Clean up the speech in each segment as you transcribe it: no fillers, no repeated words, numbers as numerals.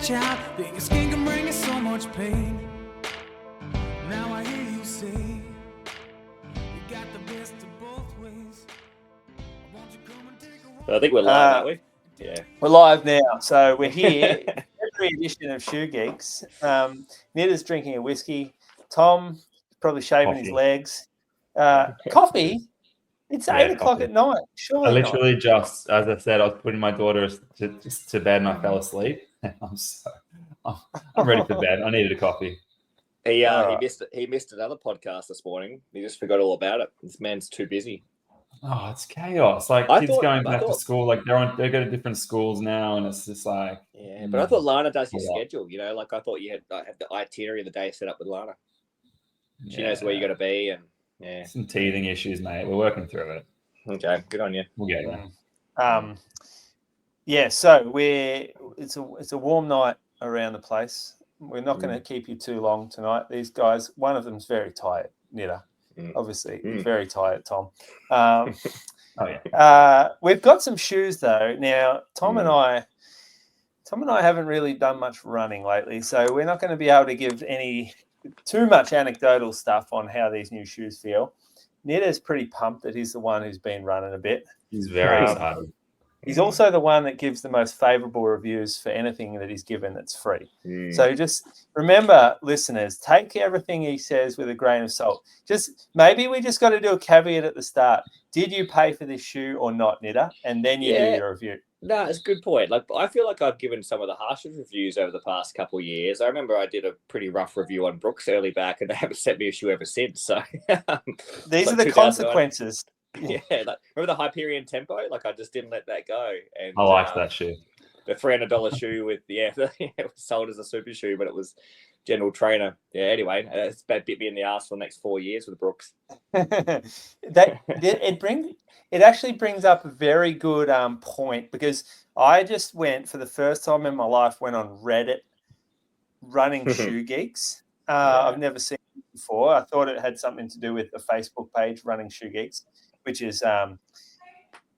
child that your skin can bring you so much pain. Now I hear you say you got the best of both ways. Won't you come and take a walk? I think we're live, aren't we? Yeah. We're live now. So we're here, every edition of Shoe Geeks. Nitta's drinking a whiskey. Tom probably shaving his legs. Coffee? It's 8 o'clock at night. Surely I literally just, as I said, I was putting my daughter to bed and I fell asleep. I'm ready for bed. I needed a coffee. He missed another podcast this morning. He just forgot all about it. This man's too busy. Oh, it's chaos. Like kids going back to school, like they go to different schools now, and it's just like but I thought Lana does your schedule. You know, like I thought you had the itinerary of the day set up with Lana. She knows where you got to be, and some teething issues, mate. We're working through it. Okay, good on you. We'll get there. So it's a warm night around the place. We're not going to keep you too long tonight. These guys, one of them's very tired, Nitta. Obviously, very tired, Tom. We've got some shoes though. Now, Tom and I haven't really done much running lately, so we're not going to be able to give too much anecdotal stuff on how these new shoes feel. Nitta's pretty pumped that he's the one who's been running a bit. He's very excited. He's also the one that gives the most favourable reviews for anything that he's given that's free. So just remember, listeners, take everything he says with a grain of salt. Maybe we just got to do a caveat at the start. Did you pay for this shoe or not, Nitta? And then you do your review. No, it's a good point. Like I feel like I've given some of the harshest reviews over the past couple of years. I remember I did a pretty rough review on Brooks early back, and they haven't sent me a shoe ever since. So these are the consequences. Yeah, like remember the Hyperion Tempo? Like I just didn't let that go. And I liked that shoe. The $300 shoe with it was sold as a super shoe, but it was general trainer. Yeah. Anyway, it's bit me in the ass for the next 4 years with Brooks. It actually brings up a very good point, because I just went for the first time in my life on Reddit running Shoe Geeks. I've never seen it before. I thought it had something to do with the Facebook page running Shoe Geeks, which is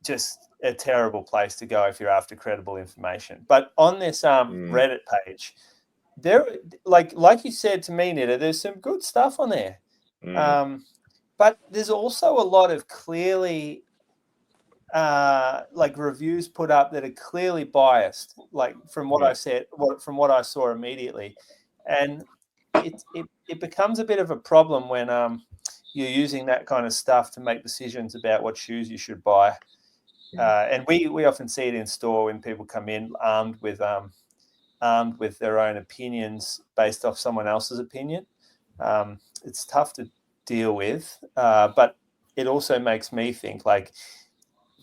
just a terrible place to go if you're after credible information. But on this Reddit page, there, like you said to me, Nitta, there's some good stuff on there. But there's also a lot of clearly reviews put up that are clearly biased, like from what I said, from what I saw immediately. And it becomes a bit of a problem when you're using that kind of stuff to make decisions about what shoes you should buy. And we often see it in store when people come in armed with their own opinions based off someone else's opinion. It's tough to deal with, but it also makes me think, like,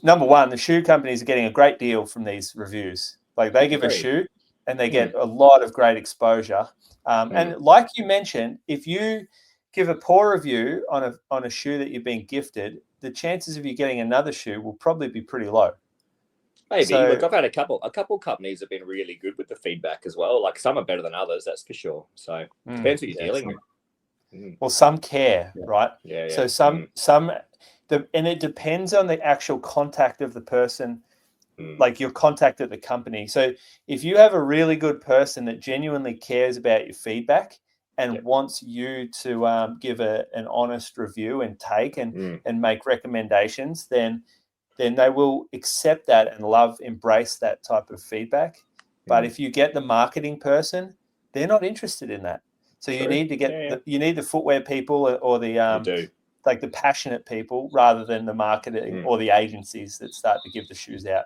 number one, the shoe companies are getting a great deal from these reviews. Like they give a shoe and they get a lot of great exposure. And like you mentioned, if you give a poor review on a shoe that you've been gifted, the chances of you getting another shoe will probably be pretty low. Maybe. Look, I've had a couple companies have been really good with the feedback as well. Like some are better than others, that's for sure. So depends what you're dealing with. Well, some care, right? Yeah. So and it depends on the actual contact of the person, like your contact at the company. So if you have a really good person that genuinely cares about your feedback and wants you to give an honest review and take and make recommendations, then they will accept that and embrace that type of feedback. But if you get the marketing person, they're not interested in that. So you need to get you need the footwear people or the like the passionate people rather than the marketing or the agencies that start to give the shoes out,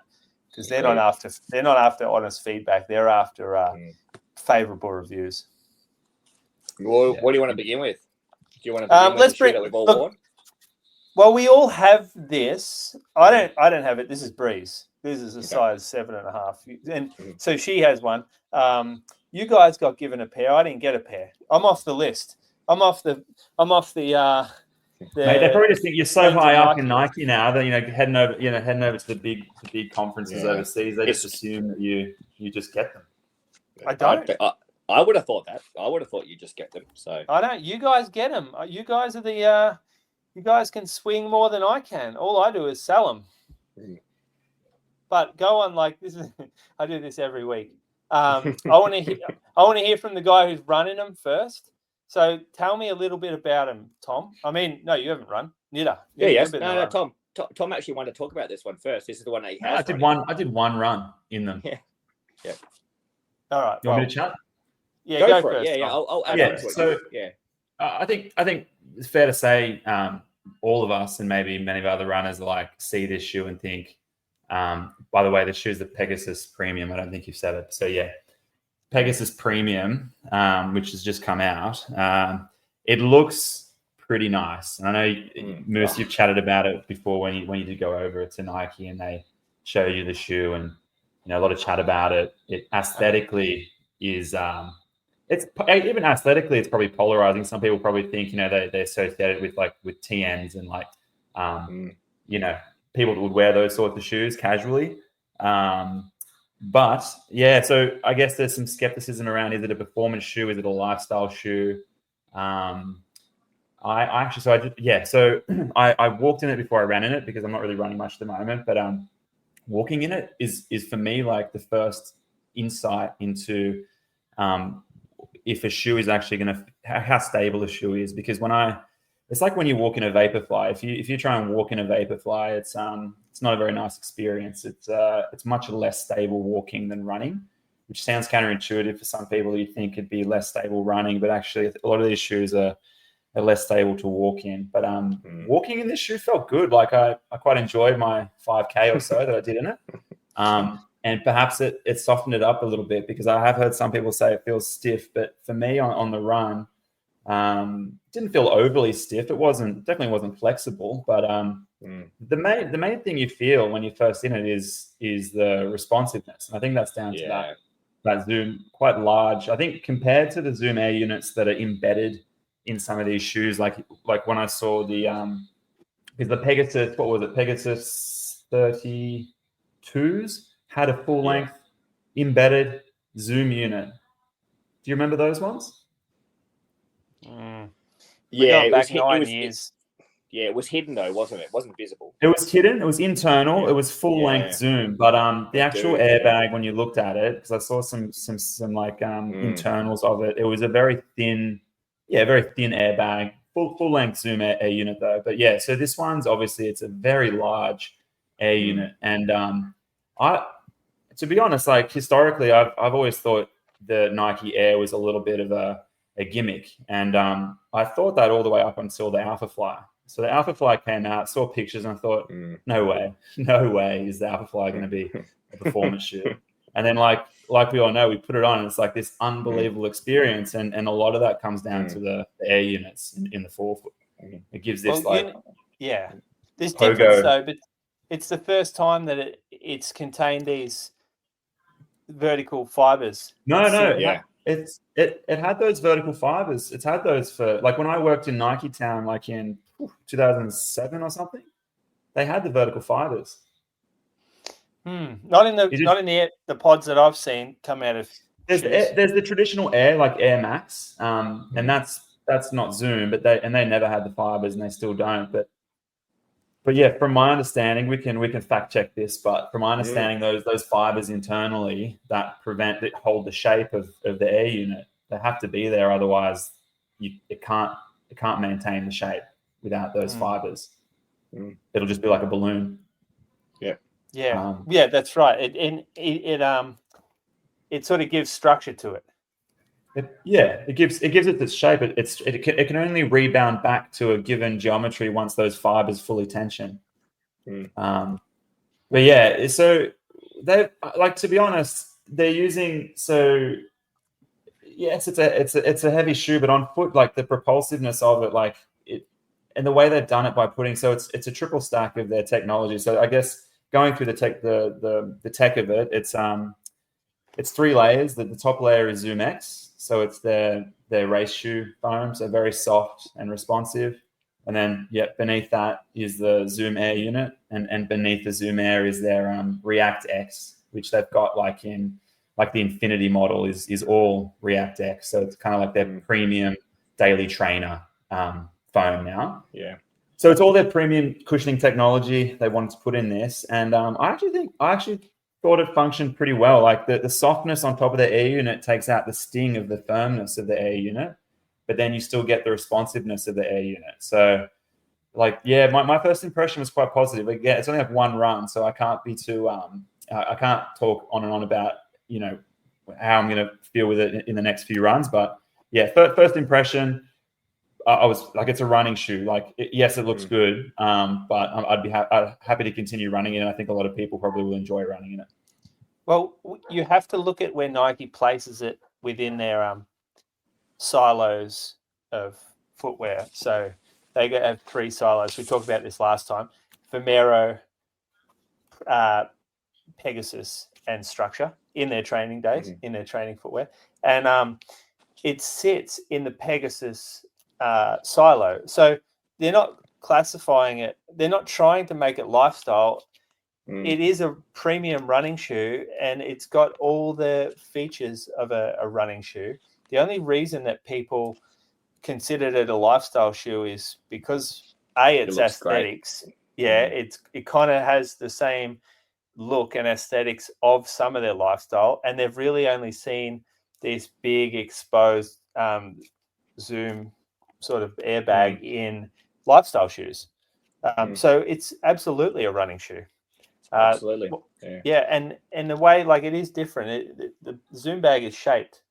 because they're not after honest feedback. They're after favorable reviews. Well, what do you want to begin with? Do you want to begin with the shoe that we've all worn? Well, we all have this. I don't have it. This is Breeze. This is a size 7.5, and so she has one. You guys got given a pair. I didn't get a pair. I'm off the list. I'm off the. Mate, they probably just think you're so high up in Nike now that heading over to the big conferences overseas. They just assume that you just get them. I don't. I would have thought that. I would have thought you just get them. So I don't. You guys get them. You guys are the. You guys can swing more than I can. All I do is sell them. But go on, like this is. I do this every week. I want to hear from the guy who's running them first. So tell me a little bit about him, Tom. I mean, no, you haven't run. Nitta. Yeah, yes. No, Tom. Tom actually wanted to talk about this one first. This is the one that he has. I did one run in them. Yeah. All right. You want me to chat? Yeah, go for first, it. Yeah. Tom. I'll add on to it. So yeah. I think it's fair to say all of us and maybe many of other runners like see this shoe and think, by the way, the shoe's the Pegasus Premium. I don't think you've said it. So yeah, Pegasus Premium, which has just come out. It looks pretty nice. And I know, Moose, you've chatted about it before when you did go over it to Nike and they show you the shoe and, a lot of chat about it. It aesthetically is, it's even aesthetically, it's probably polarizing. Some people probably think, they associate it with TNs and people that would wear those sorts of shoes casually. But yeah, so I guess there's some skepticism around, is it a performance shoe? Is it a lifestyle shoe? I walked in it before I ran in it because I'm not really running much at the moment, but walking in it is for me like the first insight into if a shoe is actually going to, how stable a shoe is. Because it's like when you walk in a Vaporfly. If you try and walk in a Vaporfly, it's not a very nice experience. It's much less stable walking than running, which sounds counterintuitive for some people. You think it'd be less stable running, but actually a lot of these shoes are less stable to walk in. But walking in this shoe felt good. Like I quite enjoyed my 5K or so that I did in it. And perhaps it softened it up a little bit, because I have heard some people say it feels stiff, but for me on the run, didn't feel overly stiff. It definitely wasn't flexible, but the main thing you feel when you're first in it is the responsiveness. And I think that's down to that Zoom, quite large. I think compared to the Zoom Air units that are embedded in some of these shoes, like when I saw because the Pegasus, what was it? Pegasus 32s had a full length embedded Zoom unit. Do you remember those ones? Yeah, back 9 years. It was hidden though, wasn't it? It wasn't visible. It was hidden. It was internal. It was full length Zoom, but the actual airbag, when you looked at it, because I saw some internals of it, it was a very thin airbag, full length Zoom air unit though. But yeah, so this one's obviously it's a very large air unit, and to be honest, like historically, I've always thought the Nike Air was a little bit of a gimmick, and I thought that all the way up until the Alphafly. So the Alphafly came out, saw pictures, and I thought, no way is the Alphafly going to be a performance shoe. And then, like we all know, we put it on, and it's like this unbelievable experience, and a lot of that comes down to the air units in the forefoot. It gives this there's difference though, but it's the first time that it's contained these vertical fibers. It had those vertical fibers. It's had those for, like, when I worked in Nike Town, like in 2007 or something, they had the vertical fibers. Not in the pods that I've seen come out of. There's the traditional Air, like Air Max, and that's not Zoom, but they never had the fibers, and they still don't. But yeah, from my understanding, we can fact check this, but from my understanding, those fibers internally that hold the shape of the air unit, they have to be there, otherwise it can't maintain the shape without those fibers. It'll just be like a balloon. Yeah, that's right. It sort of gives structure to it. It gives it its shape. It can only rebound back to a given geometry once those fibers fully tension. But yeah, so they, like, to be honest, they're using, so yes, it's a heavy shoe, but on foot, like the propulsiveness of it, like it, and the way they've done it by putting, so it's a triple stack of their technology. So I guess going through the tech of it, it's 3 layers. The top layer is Zoom X. So it's their race shoe foam, so very soft and responsive. And then, beneath that is the Zoom Air unit, and beneath the Zoom Air is their React X, which they've got like the Infinity model is all React X. So it's kind of like their premium daily trainer foam now. Yeah. So it's all their premium cushioning technology they wanted to put in this, and I actually thought it functioned pretty well. Like the softness on top of the air unit takes out the sting of the firmness of the air unit, but then you still get the responsiveness of the air unit. So like, yeah, my first impression was quite positive. Like, yeah, it's only have one run, so I can't be too, I can't talk on and on about, you know, how I'm going to feel with it in the next few runs. But yeah, first impression, I was like, it's a running shoe. Like, yes, it looks good, but I'd be happy to continue running it. And I think a lot of people probably will enjoy running in it. Well, you have to look at where Nike places it within their silos of footwear. So they have 3 silos. We talked about this last time: Vomero, Pegasus, and Structure in their training days, in their training footwear. And it sits in the Pegasus silo. So they're not classifying it. They're not trying to make it lifestyle. It is a premium running shoe, and it's got all the features of a running shoe. The only reason that people considered it a lifestyle shoe is because it's aesthetics. Great. Yeah, it kind of has the same look and aesthetics of some of their lifestyle, and they've really only seen this big exposed Zoom sort of airbag in lifestyle shoes. So it's absolutely a running shoe. Absolutely. Yeah, and the way, like, it is different. The Zoom bag is shaped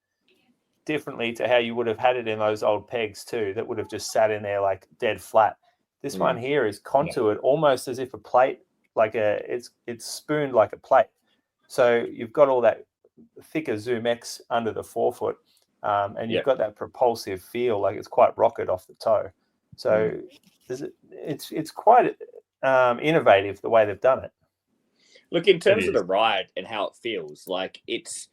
differently to how you would have had it in those old pegs too, that would have just sat in there like dead flat. This one here is contoured almost as if a plate, like it's spooned like a plate. So you've got all that thicker Zoom X under the forefoot, and you've got that propulsive feel, like it's quite rocket off the toe. So it's quite innovative the way they've done it. Look, in terms of the ride and how it feels, like it's,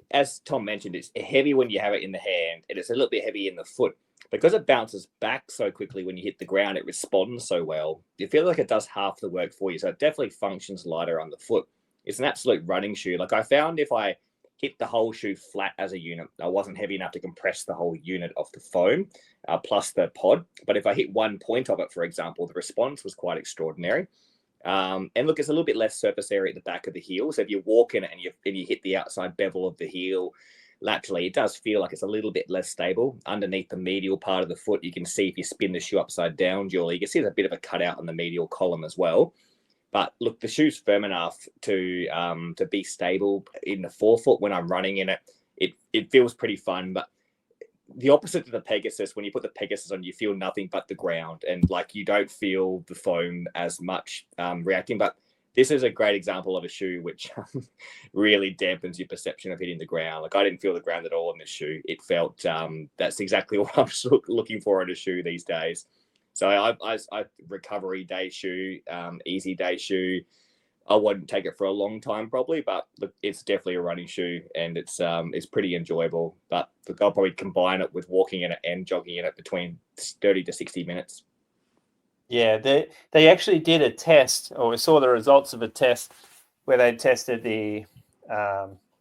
as Tom mentioned, it's heavy when you have it in the hand, and it's a little bit heavy in the foot. Because it bounces back so quickly when you hit the ground, it responds so well. You feel like it does half the work for you. So it definitely functions lighter on the foot. It's an absolute running shoe. Like, I found if I hit the whole shoe flat as a unit, I wasn't heavy enough to compress the whole unit off the foam, plus the pod. But if I hit one point of it, for example, the response was quite extraordinary. And look, it's a little bit less surface area at the back of the heel. So if you walk in it and you hit the outside bevel of the heel laterally, it does feel like it's a little bit less stable. Underneath the medial part of the foot, you can see if you spin the shoe upside down, Julie, you can see there's a bit of a cutout on the medial column as well. But look, the shoe's firm enough to be stable in the forefoot when I'm running in it. It feels pretty fun, but the opposite to the Pegasus, when you put the Pegasus on, you feel nothing but the ground, and like you don't feel the foam as much reacting. But this is a great example of a shoe which really dampens your perception of hitting the ground. Like, I didn't feel the ground at all in this shoe. It felt that's exactly what I'm looking for in a shoe these days. So I recovery day shoe, easy day shoe. I wouldn't take it for a long time probably, but look, it's definitely a running shoe, and it's pretty enjoyable. But look, I'll probably combine it with walking in it and jogging in it between 30 to 60 minutes. Yeah, they actually did a test, or we saw the results of a test where they tested the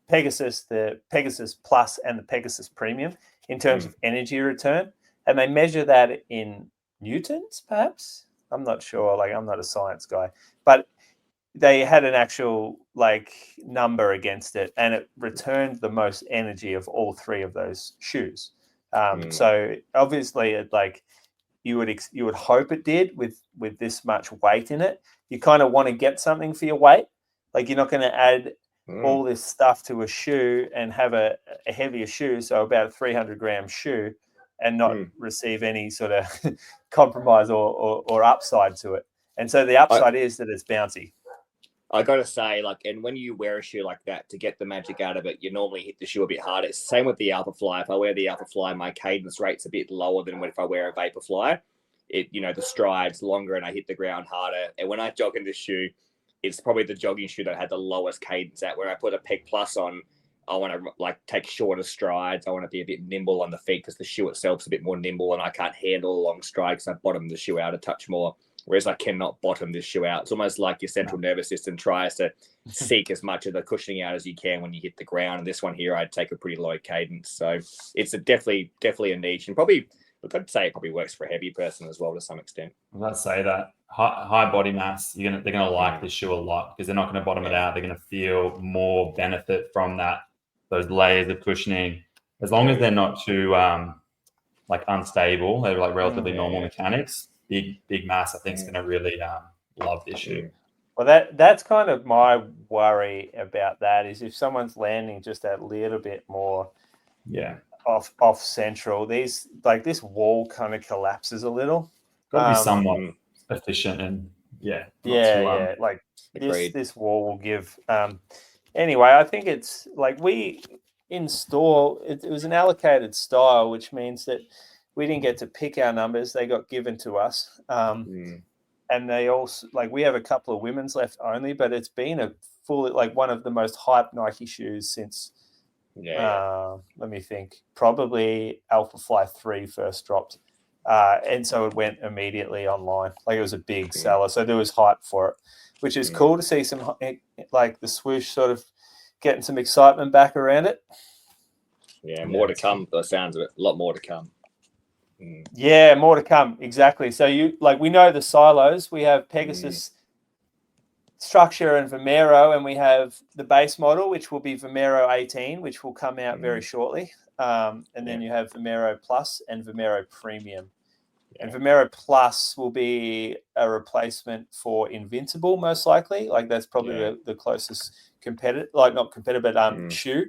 Pegasus Plus and the Pegasus Premium in terms of energy return, and they measure that in newtons, perhaps. I'm not sure. Like, I'm not a science guy, but they had an actual like number against it, and it returned the most energy of all 3 of those shoes. So obviously, it, like, you would hope it did with this much weight in it. You kind of want to get something for your weight. Like, you're not going to add all this stuff to a shoe and have a heavier shoe, so about a 300-gram shoe, and not receive any sort of compromise or upside to it. And so the upside is that it's bouncy. I got to say, like, and when you wear a shoe like that, to get the magic out of it, you normally hit the shoe a bit harder. It's the same with the Alpha Fly. If I wear the Alpha Fly, my cadence rate's a bit lower than if I wear a Vaporfly. The stride's longer and I hit the ground harder. And when I jog in this shoe, it's probably the jogging shoe that I had the lowest cadence at. When I put a Peg Plus on, I want to like take shorter strides. I want to be a bit nimble on the feet because the shoe itself's a bit more nimble, and I can't handle a long stride because I bottom the shoe out a touch more. Whereas I cannot bottom this shoe out. It's almost like your central nervous system tries to seek as much of the cushioning out as you can when you hit the ground. And this one here, I'd take a pretty low cadence. So it's definitely a niche, and probably But I'd say it probably works for a heavy person as well to some extent. Let's say that high body mass, they're gonna like the shoe a lot because they're not gonna bottom it out. They're gonna feel more benefit from those layers of cushioning, as long as they're not too like unstable. They're like relatively normal mechanics. Big mass, I think, is gonna really love this shoe. Well, that's kind of my worry about that, is if someone's landing just a little bit more off central, this wall kind of collapses a little. Got to be somewhat efficient and like agreed. this wall will give. Anyway, I think it's like we in store. It was an allocated style, which means that we didn't get to pick our numbers; they got given to us. And they also, like, we have a couple of women's left only, but it's been a fully, like, one of the most hyped Nike shoes since, let me think, probably Alpha Fly 3 first dropped. And so it went immediately online. Like, it was a big seller. So there was hype for it, which is cool to see some, like, the swoosh sort of getting some excitement back around it. Yeah, more to come, by the sounds of it. A lot more to come. Yeah, more to come. Exactly. So we know the silos. We have Pegasus Structure and Vomero, and we have the base model, which will be Vomero 18, which will come out very shortly. And then you have Vomero Plus and Vomero Premium. And Vomero Plus will be a replacement for Invincible, most likely. Like, that's probably the closest competitor, like not competitor, but shoe.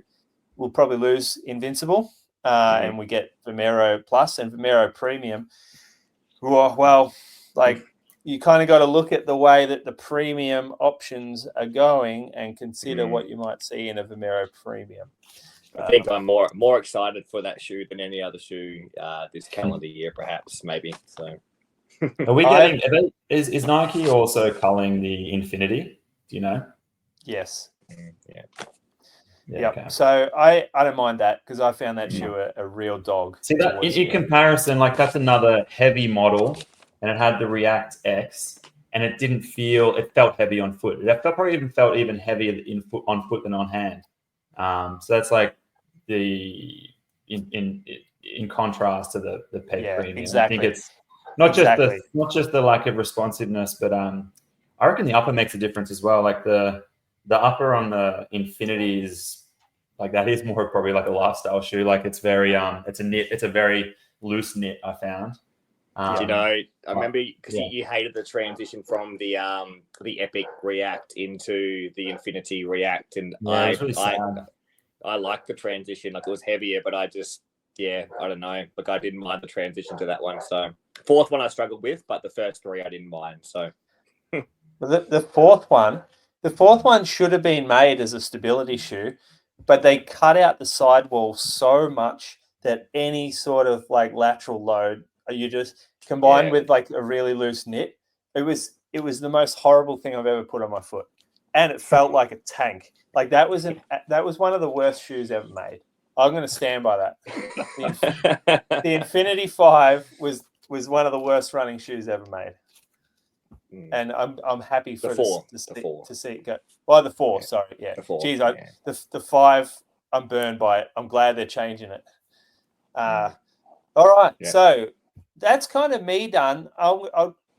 We'll probably lose Invincible. And we get Vomero Plus and Vomero Premium. Well, like, you kind of got to look at the way that the premium options are going and consider what you might see in a Vomero Premium. I think I'm more excited for that shoe than any other shoe this calendar year, perhaps, maybe. So, are we getting? Is Nike also culling the Infinity? Do you know? Yes. Yeah. Okay. So I don't mind that, because I found that shoe a real dog. See that in comparison, like, that's another heavy model, and it had the React X, and it felt heavy on foot. It probably felt even heavier on foot than on hand. So that's like in contrast to the Peg Premium. Exactly. I think it's not just the lack of responsiveness, but I reckon the upper makes a difference as well. Like the upper on the Infinity is, like, that is more probably like a lifestyle shoe. Like, it's very it's a very loose knit, I found. You know, I remember because you hated the transition from the Epic React into the Infinity React, and I liked the transition. Like, it was heavier, but I don't know. Like, I didn't mind the transition to that one. So, fourth one I struggled with, but the first three I didn't mind. So, the fourth one should have been made as a stability shoe, but they cut out the sidewall so much that any sort of, like, lateral load, you just combined with, like, a really loose knit. It was the most horrible thing I've ever put on my foot, and it felt like a tank. Like, that was one of the worst shoes ever made. I'm going to stand by that. The Infinity 5 was one of the worst running shoes ever made. And I'm happy for to see it go. Well, the 4, sorry, the 4. Geez, the 5, I'm burned by it. I'm glad they're changing it. All right, so that's kind of me done.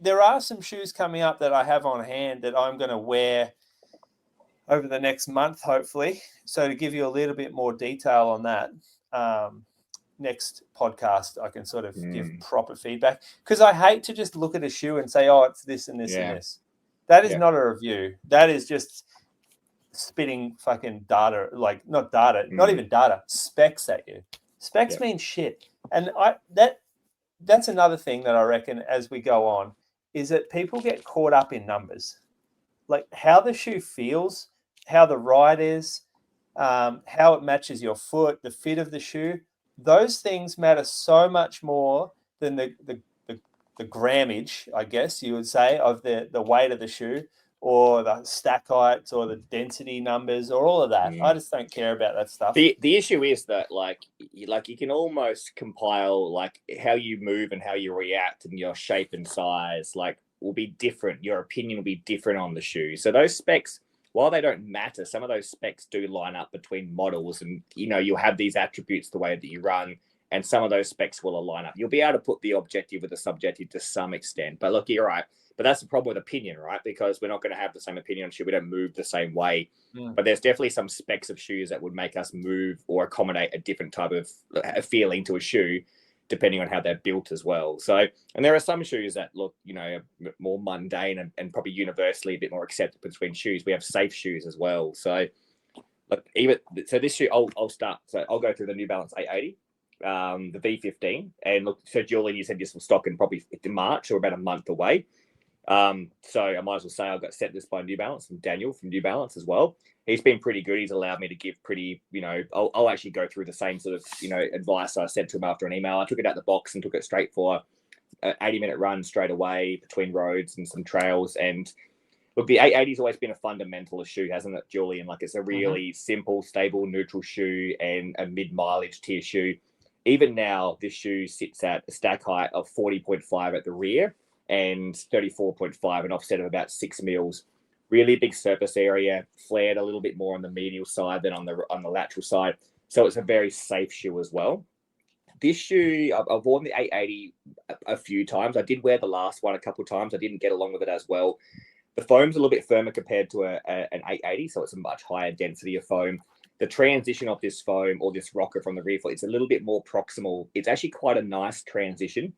There are some shoes coming up that I have on hand that I'm going to wear over the next month, hopefully. So to give you a little bit more detail on that, next podcast, I can sort of give proper feedback, because I hate to just look at a shoe and say, oh, it's this and this and this. That is not a review. That is just spitting fucking data, like, not data, not even data, specs at you. Specs mean shit. And that's another thing that I reckon as we go on, is that people get caught up in numbers. Like, how the shoe feels, how the ride is, how it matches your foot, the fit of the shoe. Those things matter so much more than the grammage, I guess you would say, of the weight of the shoe, or the stack heights, or the density numbers, or all of that. I just don't care about that stuff. The issue is that, like you can almost compile, like, how you move and how you react and your shape and size, like, will be different. Your opinion will be different on the shoe. So those specs, while they don't matter, some of those specs do line up between models, and, you know, you'll have these attributes, the way that you run, and some of those specs will align up. You'll be able to put the objective with the subjective to some extent. But look, you're right. But that's the problem with opinion, right? Because we're not going to have the same opinion on shoe. We don't move the same way. But there's definitely some specs of shoes that would make us move or accommodate a different type of feeling to a shoe, depending on how they're built as well. So, and there are some shoes that look, more mundane and probably universally a bit more accepted between shoes. We have safe shoes as well. So, look, this shoe, I'll start. So I'll go through the New Balance 880. The V15, and look, so Julian, you said this will stock in probably March or about a month away. So I might as well say I got sent this by New Balance from Daniel from New Balance as well. He's been pretty good. He's allowed me to give pretty, I'll actually go through the same sort of, advice I sent to him after an email. I took it out the box and took it straight for an 80-minute run straight away between roads and some trails. And look, the 880's always been a fundamental shoe, hasn't it, Julian? Like, it's a really simple, stable, neutral shoe and a mid-mileage tier shoe. Even now, this shoe sits at a stack height of 40.5 at the rear and 34.5, an offset of about 6 mils. Really big surface area, flared a little bit more on the medial side than on the lateral side. So it's a very safe shoe as well. This shoe, I've worn the 880 a few times. I did wear the last one a couple of times. I didn't get along with it as well. The foam's a little bit firmer compared to an 880, so it's a much higher density of foam. The transition of this foam or this rocker from the rear foot, it's a little bit more proximal. It's actually quite a nice transition.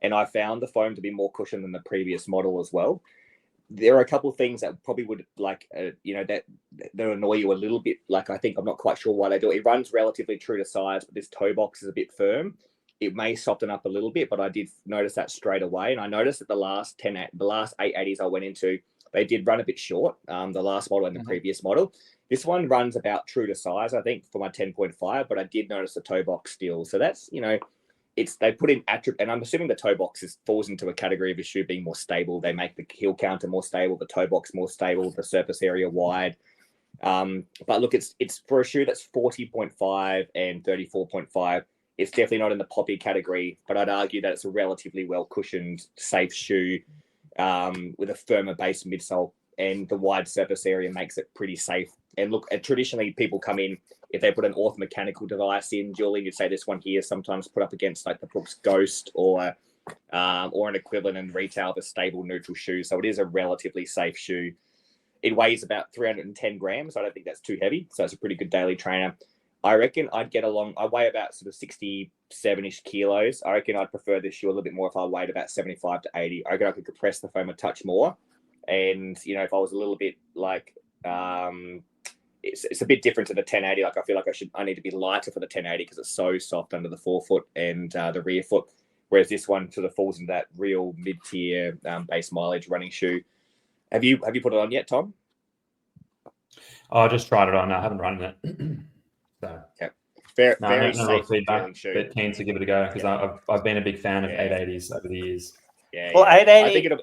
And I found the foam to be more cushioned than the previous model as well. There are a couple of things that probably would that annoy you a little bit. Like, I'm not quite sure why they do it. It runs relatively true to size, but this toe box is a bit firm. It may soften up a little bit, but I did notice that straight away. And I noticed that the last 880s I went into, they did run a bit short, the last model and the previous model. This one runs about true to size, I think, for my 10.5, but I did notice the toe box still. So that's, they put in attribute, and I'm assuming the toe box falls into a category of a shoe being more stable. They make the heel counter more stable, the toe box more stable, the surface area wide. But look, it's for a shoe that's 40.5 and 34.5. It's definitely not in the poppy category, but I'd argue that it's a relatively well cushioned, safe shoe with a firmer base midsole, and the wide surface area makes it pretty safe. And look, traditionally people come in, if they put an orthomechanical device in, Julie, you'd say this one here sometimes put up against like the Brooks Ghost or an equivalent in retail of a stable neutral shoe. So it is a relatively safe shoe. It weighs about 310 grams. I don't think that's too heavy. So it's a pretty good daily trainer. I reckon I'd get along. I weigh about sort of 67-ish kilos. I reckon I'd prefer this shoe a little bit more if I weighed about 75 to 80. I reckon I could compress the foam a touch more. And, if I was a little bit like, it's a bit different to the 1080. Like, I feel like I need to be lighter for the 1080 because it's so soft under the forefoot and the rear foot. Whereas this one sort of falls into that real mid-tier base mileage running shoe. Have you put it on yet, Tom? I just tried it on. I haven't run it. So yeah. Very no real safe feedback, shoe. but keen to give it a go because I've been a big fan of 880s over the years. Yeah. Well, 880. I think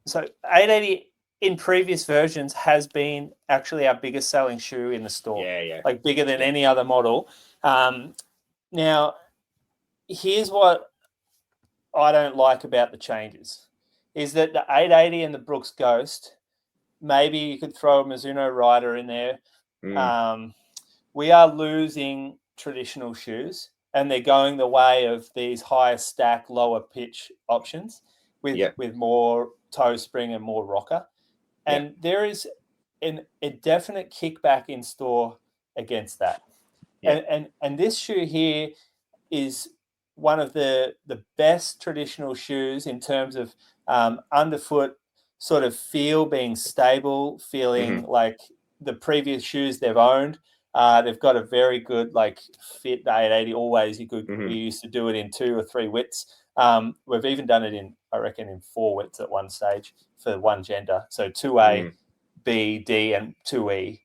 So 880 in previous versions has been actually our biggest selling shoe in the store. Yeah. Like bigger than any other model. Now, here's what I don't like about the changes is that the 880 and the Brooks Ghost, maybe you could throw a Mizuno Rider in there. We are losing traditional shoes and they're going the way of these higher stack, lower pitch options with more toe spring and more rocker. And there is a definite kickback in store against that. And this shoe here is one of the best traditional shoes in terms of underfoot sort of feel, being stable, feeling like the previous shoes they've owned. They've got a very good fit. The 880 always we used to do it in 2 or 3 widths. We've even done it in 4 widths at one stage for one gender. So 2A, B, D, and 2E.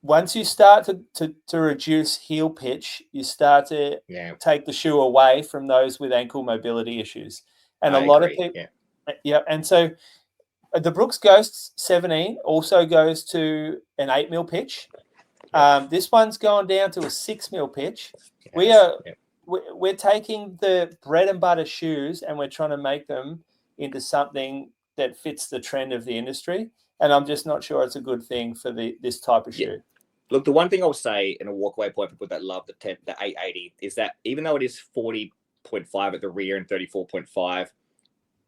Once you start to reduce heel pitch, you start to take the shoe away from those with ankle mobility issues. And a lot of people, and so the Brooks Ghost 17 also goes to an 8 mil pitch. This one's going down to a 6 mil pitch. We're taking the bread and butter shoes and we're trying to make them into something that fits the trend of the industry. And I'm just not sure it's a good thing for this type of shoe. Look, the one thing I'll say in a walkaway point for people that love the 880 is that even though it is 40.5 at the rear and 34.5,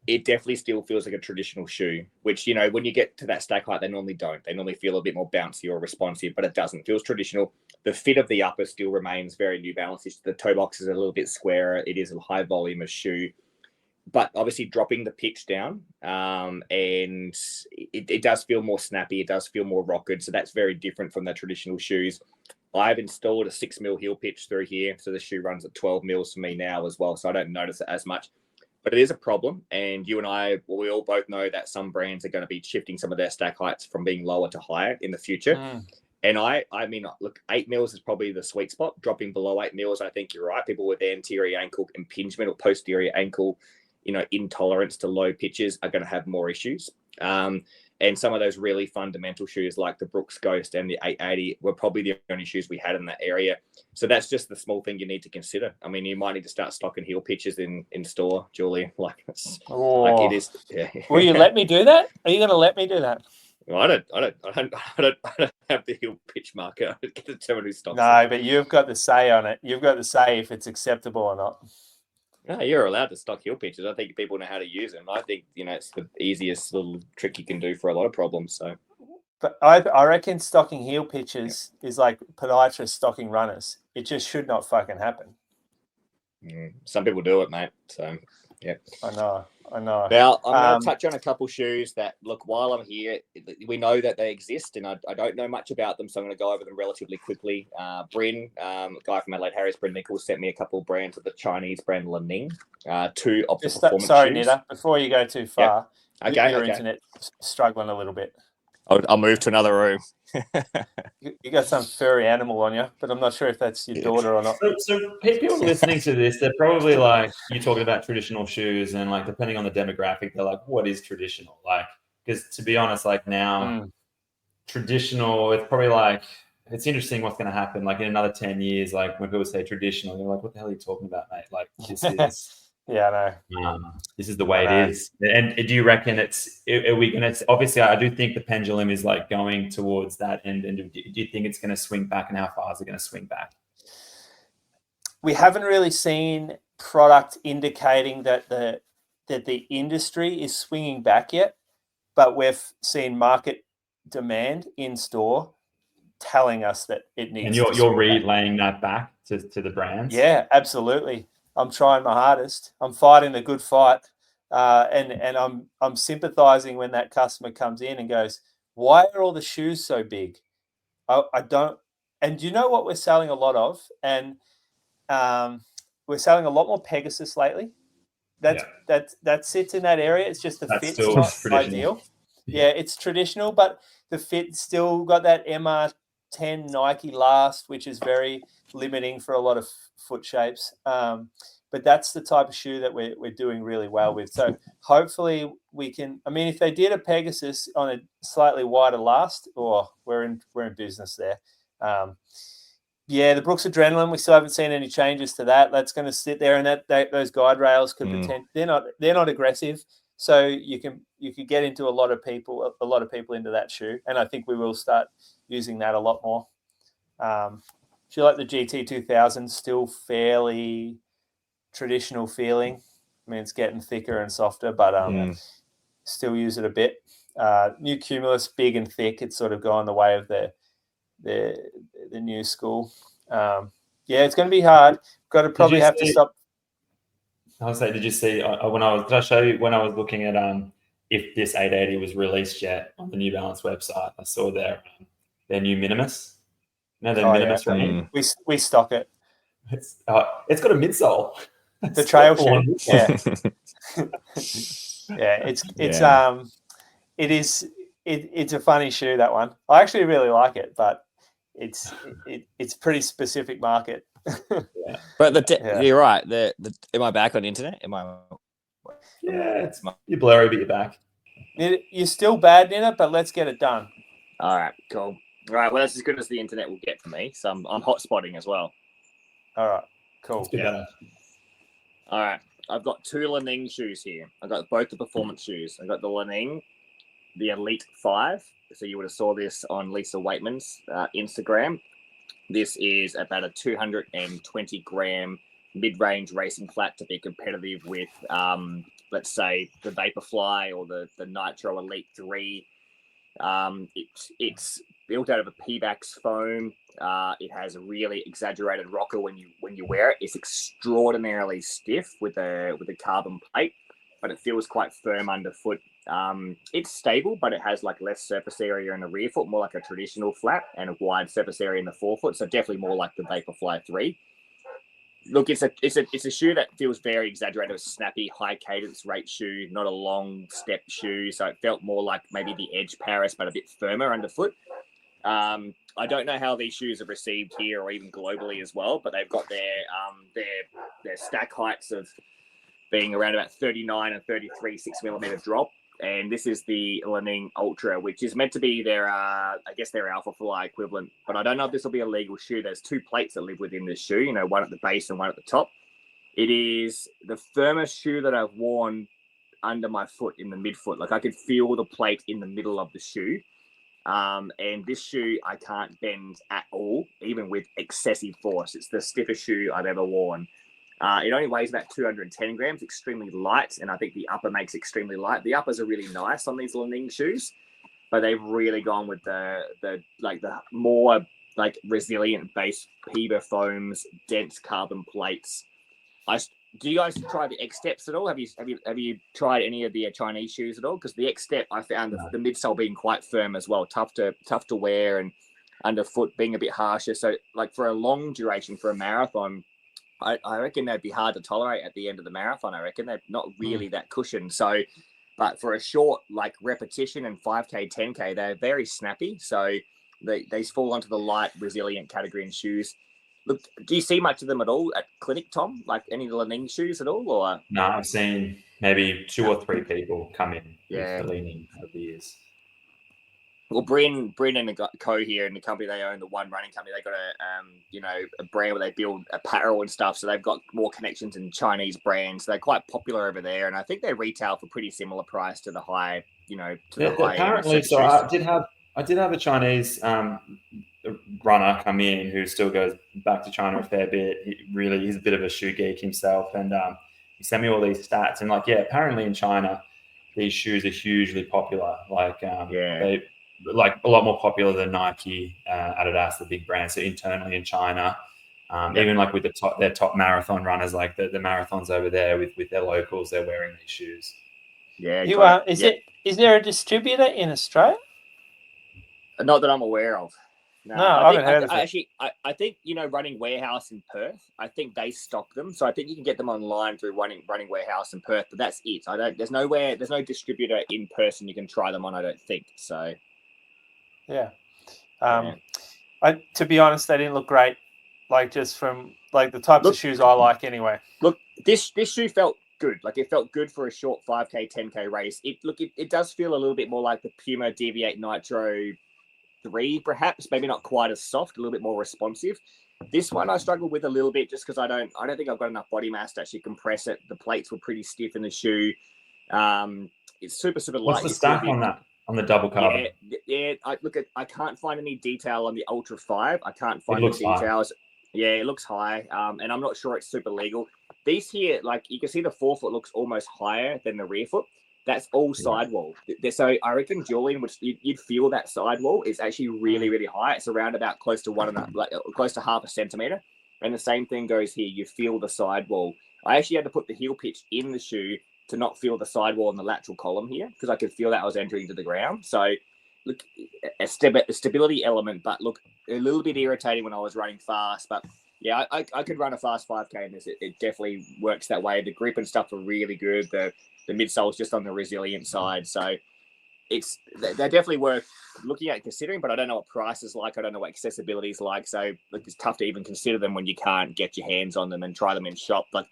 it definitely still feels like a traditional shoe, which, you know, when you get to that stack height, they normally don't. They normally feel a bit more bouncy or responsive, but it doesn't. It feels traditional. The fit of the upper still remains very New Balance. The toe box is a little bit squarer. It is a high volume of shoe, but obviously dropping the pitch down, and it does feel more snappy. It does feel more rocketed. So that's very different from the traditional shoes. I've installed a 6 mil heel pitch through here. So the shoe runs at 12 mils for me now as well. So I don't notice it as much. But it is a problem, and you and I, well, we all both know that some brands are going to be shifting some of their stack heights from being lower to higher in the future. And I mean, look, 8 mils is probably the sweet spot. Dropping below 8 mils, I think you're right. People with anterior ankle impingement or posterior ankle, you know, intolerance to low pitches are going to have more issues. And some of those really fundamental shoes like the Brooks Ghost and the 880 were probably the only shoes we had in that area. So that's just the small thing you need to consider. I mean, you might need to start stocking heel pitches in store, Julie. Like it is. Yeah. Will you let me do that? Are you going to let me do that? Well, I don't have the heel pitch marker. I get to determine who stocks No, it. but you've got the say on it. You've got the say if it's acceptable or not. No, you're allowed to stock heel pitches. I think people know how to use them. I think, you know, it's the easiest little trick you can do for a lot of problems. So, but I reckon stocking heel pitches is like podiatrists stocking runners. It just should not fucking happen. Some people do it, mate. So, yeah. I know. Now, I'm going to touch on a couple shoes that, look, while I'm here, we know that they exist, and I don't know much about them, so I'm going to go over them relatively quickly. Bryn, a guy from Adelaide, Harris, Bryn Nichols, sent me a couple of brands of the Chinese brand Lining, 2 of the performance sorry, shoes. Nitta, before you go too far, your Okay. internet struggling a little bit. I'll move to another room. You got some furry animal on you, but I'm not sure if that's your daughter or not. So people listening to this, they're probably like, you talking about traditional shoes, and like depending on the demographic, they're like, what is traditional? Like, because to be honest, like now, traditional, it's probably like, it's interesting what's going to happen. Like in another 10 years, like when people say traditional, you're like, what the hell are you talking about, mate? Like this is. Yeah, I know. This is the way it is. And do you reckon are we going to, obviously I do think the pendulum is like going towards that end. And do you think it's going to swing back, and how far is it going to swing back? We haven't really seen product indicating that the industry is swinging back yet, but we've seen market demand in store telling us that it needs. And you're relaying that back to the brands. Yeah, absolutely. I'm trying my hardest. I'm fighting the good fight, and I'm sympathizing when that customer comes in and goes, "Why are all the shoes so big?" I don't. And you know what we're selling a lot of, and we're selling a lot more Pegasus lately. That sits in that area. It's just the fit's not ideal. Yeah, it's traditional, but the fit still got that MR10 Nike last, which is very limiting for a lot of foot shapes. But that's the type of shoe that we're doing really well with. So hopefully we can. I mean, if they did a Pegasus on a slightly wider last, we're in business there. The Brooks Adrenaline, we still haven't seen any changes to that. That's going to sit there, and those guide rails could pretend they're not aggressive. So you could get into a lot of people into that shoe, and I think we will start using that a lot more. Do you like the GT 2000? Still fairly traditional feeling. I mean, it's getting thicker and softer, but still use it a bit. New Cumulus, big and thick. It's sort of gone the way of the new school. It's going to be hard. Got to probably have to stop. I was saying, did you see did I show you when I was looking at if this 880 was released yet on the New Balance website? I saw their new Minimus. You know, the Minimus range. We stock it. It's got a midsole. The trail shoe. It's a funny shoe, that one. I actually really like it, but it's pretty specific market. But you're right. Am I back on the internet? You're blurry, but you're back. You're still bad in it, but let's get it done. All right, cool. All right, well, that's as good as the internet will get for me. So I'm hot spotting as well. All right, cool. Yeah. All right, I've got 2 Lining shoes here. I've got both the performance shoes. I've got the Lining the Elite 5. So you would have saw this on Lisa Waitman's Instagram. This is about a 220 gram mid-range racing flat to be competitive with, let's say, the Vaporfly or the Nitro Elite 3. It's built out of a Pebax foam. It has a really exaggerated rocker when you wear it. It's extraordinarily stiff with a carbon plate, but it feels quite firm underfoot. It's stable, but it has like less surface area in the rear foot, more like a traditional flat, and a wide surface area in the forefoot. So definitely more like the Vaporfly 3. Look, it's a shoe that feels very exaggerated. It's a snappy, high cadence rate shoe, not a long step shoe. So it felt more like maybe the Edge Paris, but a bit firmer underfoot. I don't know how these shoes are received here or even globally as well, but they've got their stack heights of being around about 39 and 33 6mm drop. And this is the Li-Ning Ultra, which is meant to be their Alpha Fly equivalent. But I don't know if this will be a legal shoe. There's 2 plates that live within this shoe, one at the base and one at the top. It is the firmest shoe that I've worn under my foot in the midfoot. Like I could feel the plate in the middle of the shoe. And this shoe I can't bend at all, even with excessive force. It's the stiffest shoe I've ever worn. It only weighs about 210 grams, extremely light, and I think the upper makes extremely light. The uppers are really nice on these Li-Ning shoes, but they've really gone with the more like resilient base Peba foams, dense carbon plates. Do you guys try the X-Steps at all? Have you tried any of the Chinese shoes at all? Because the X-Step, I found the midsole being quite firm as well, tough to wear, and underfoot being a bit harsher. So like for a long duration, for a marathon, I reckon they'd be hard to tolerate at the end of the marathon. I reckon they're not really that cushioned. So, but for a short like repetition and 5K, 10K, they're very snappy. So they fall onto the light, resilient category in shoes. Look, do you see much of them at all at clinic, Tom? Like any of the Li-Ning shoes at all? Or No, I've seen maybe 2 or 3 people come in Yeah. with the Li-Ning over the years. Well, Bryn and the co here, and the company they own, the One Running Company, they got a brand where they build apparel and stuff. So they've got more connections in Chinese brands. So they're quite popular over there, and I think they retail for pretty similar price to the high, Apparently, so I did have a Chinese runner come in who still goes back to China a fair bit. He's a bit of a shoe geek himself, and he sent me all these stats. And apparently in China, these shoes are hugely popular. They like a lot more popular than Nike, Adidas, the big brands. So internally in China, even like with their top marathon runners, like the marathons over there with their locals, they're wearing these shoes. Yeah, is there a distributor in Australia? Not that I'm aware of. No, I haven't heard of it. Actually, I think Running Warehouse in Perth. I think they stock them, so I think you can get them online through Running Warehouse in Perth. But that's it. There's no distributor in person you can try them on. I don't think so. Yeah. To be honest, they didn't look great. Like just from like the types of shoes I like anyway. Look, this shoe felt good. Like it felt good for a short 5K, 10K race. It does feel a little bit more like the Puma Deviate Nitro 3, perhaps, maybe not quite as soft, a little bit more responsive. This one I struggled with a little bit just because I don't think I've got enough body mass to actually compress it. The plates were pretty stiff in the shoe. It's super light. What's the stack on that? On the double carbon? Yeah. I can't find any detail on the Ultra 5. I can't find the details. High. Yeah, it looks high. And I'm not sure it's super legal. These here, like you can see the forefoot looks almost higher than the rear foot. That's all sidewall. So I reckon Julian, which you'd feel that sidewall is actually really, really high. It's around about close to close to half a centimeter. And the same thing goes here. You feel the sidewall. I actually had to put the heel pitch in the shoe to not feel the sidewall and the lateral column here because I could feel that I was entering into the ground. So look, a stability element, but look, a little bit irritating when I was running fast. But yeah, I could run a fast 5K in this. It definitely works that way. The grip and stuff are really good. The midsole is just on the resilient side. So they're definitely worth looking at and considering, but I don't know what price is like. I don't know what accessibility is like. So it's tough to even consider them when you can't get your hands on them and try them in shop. Like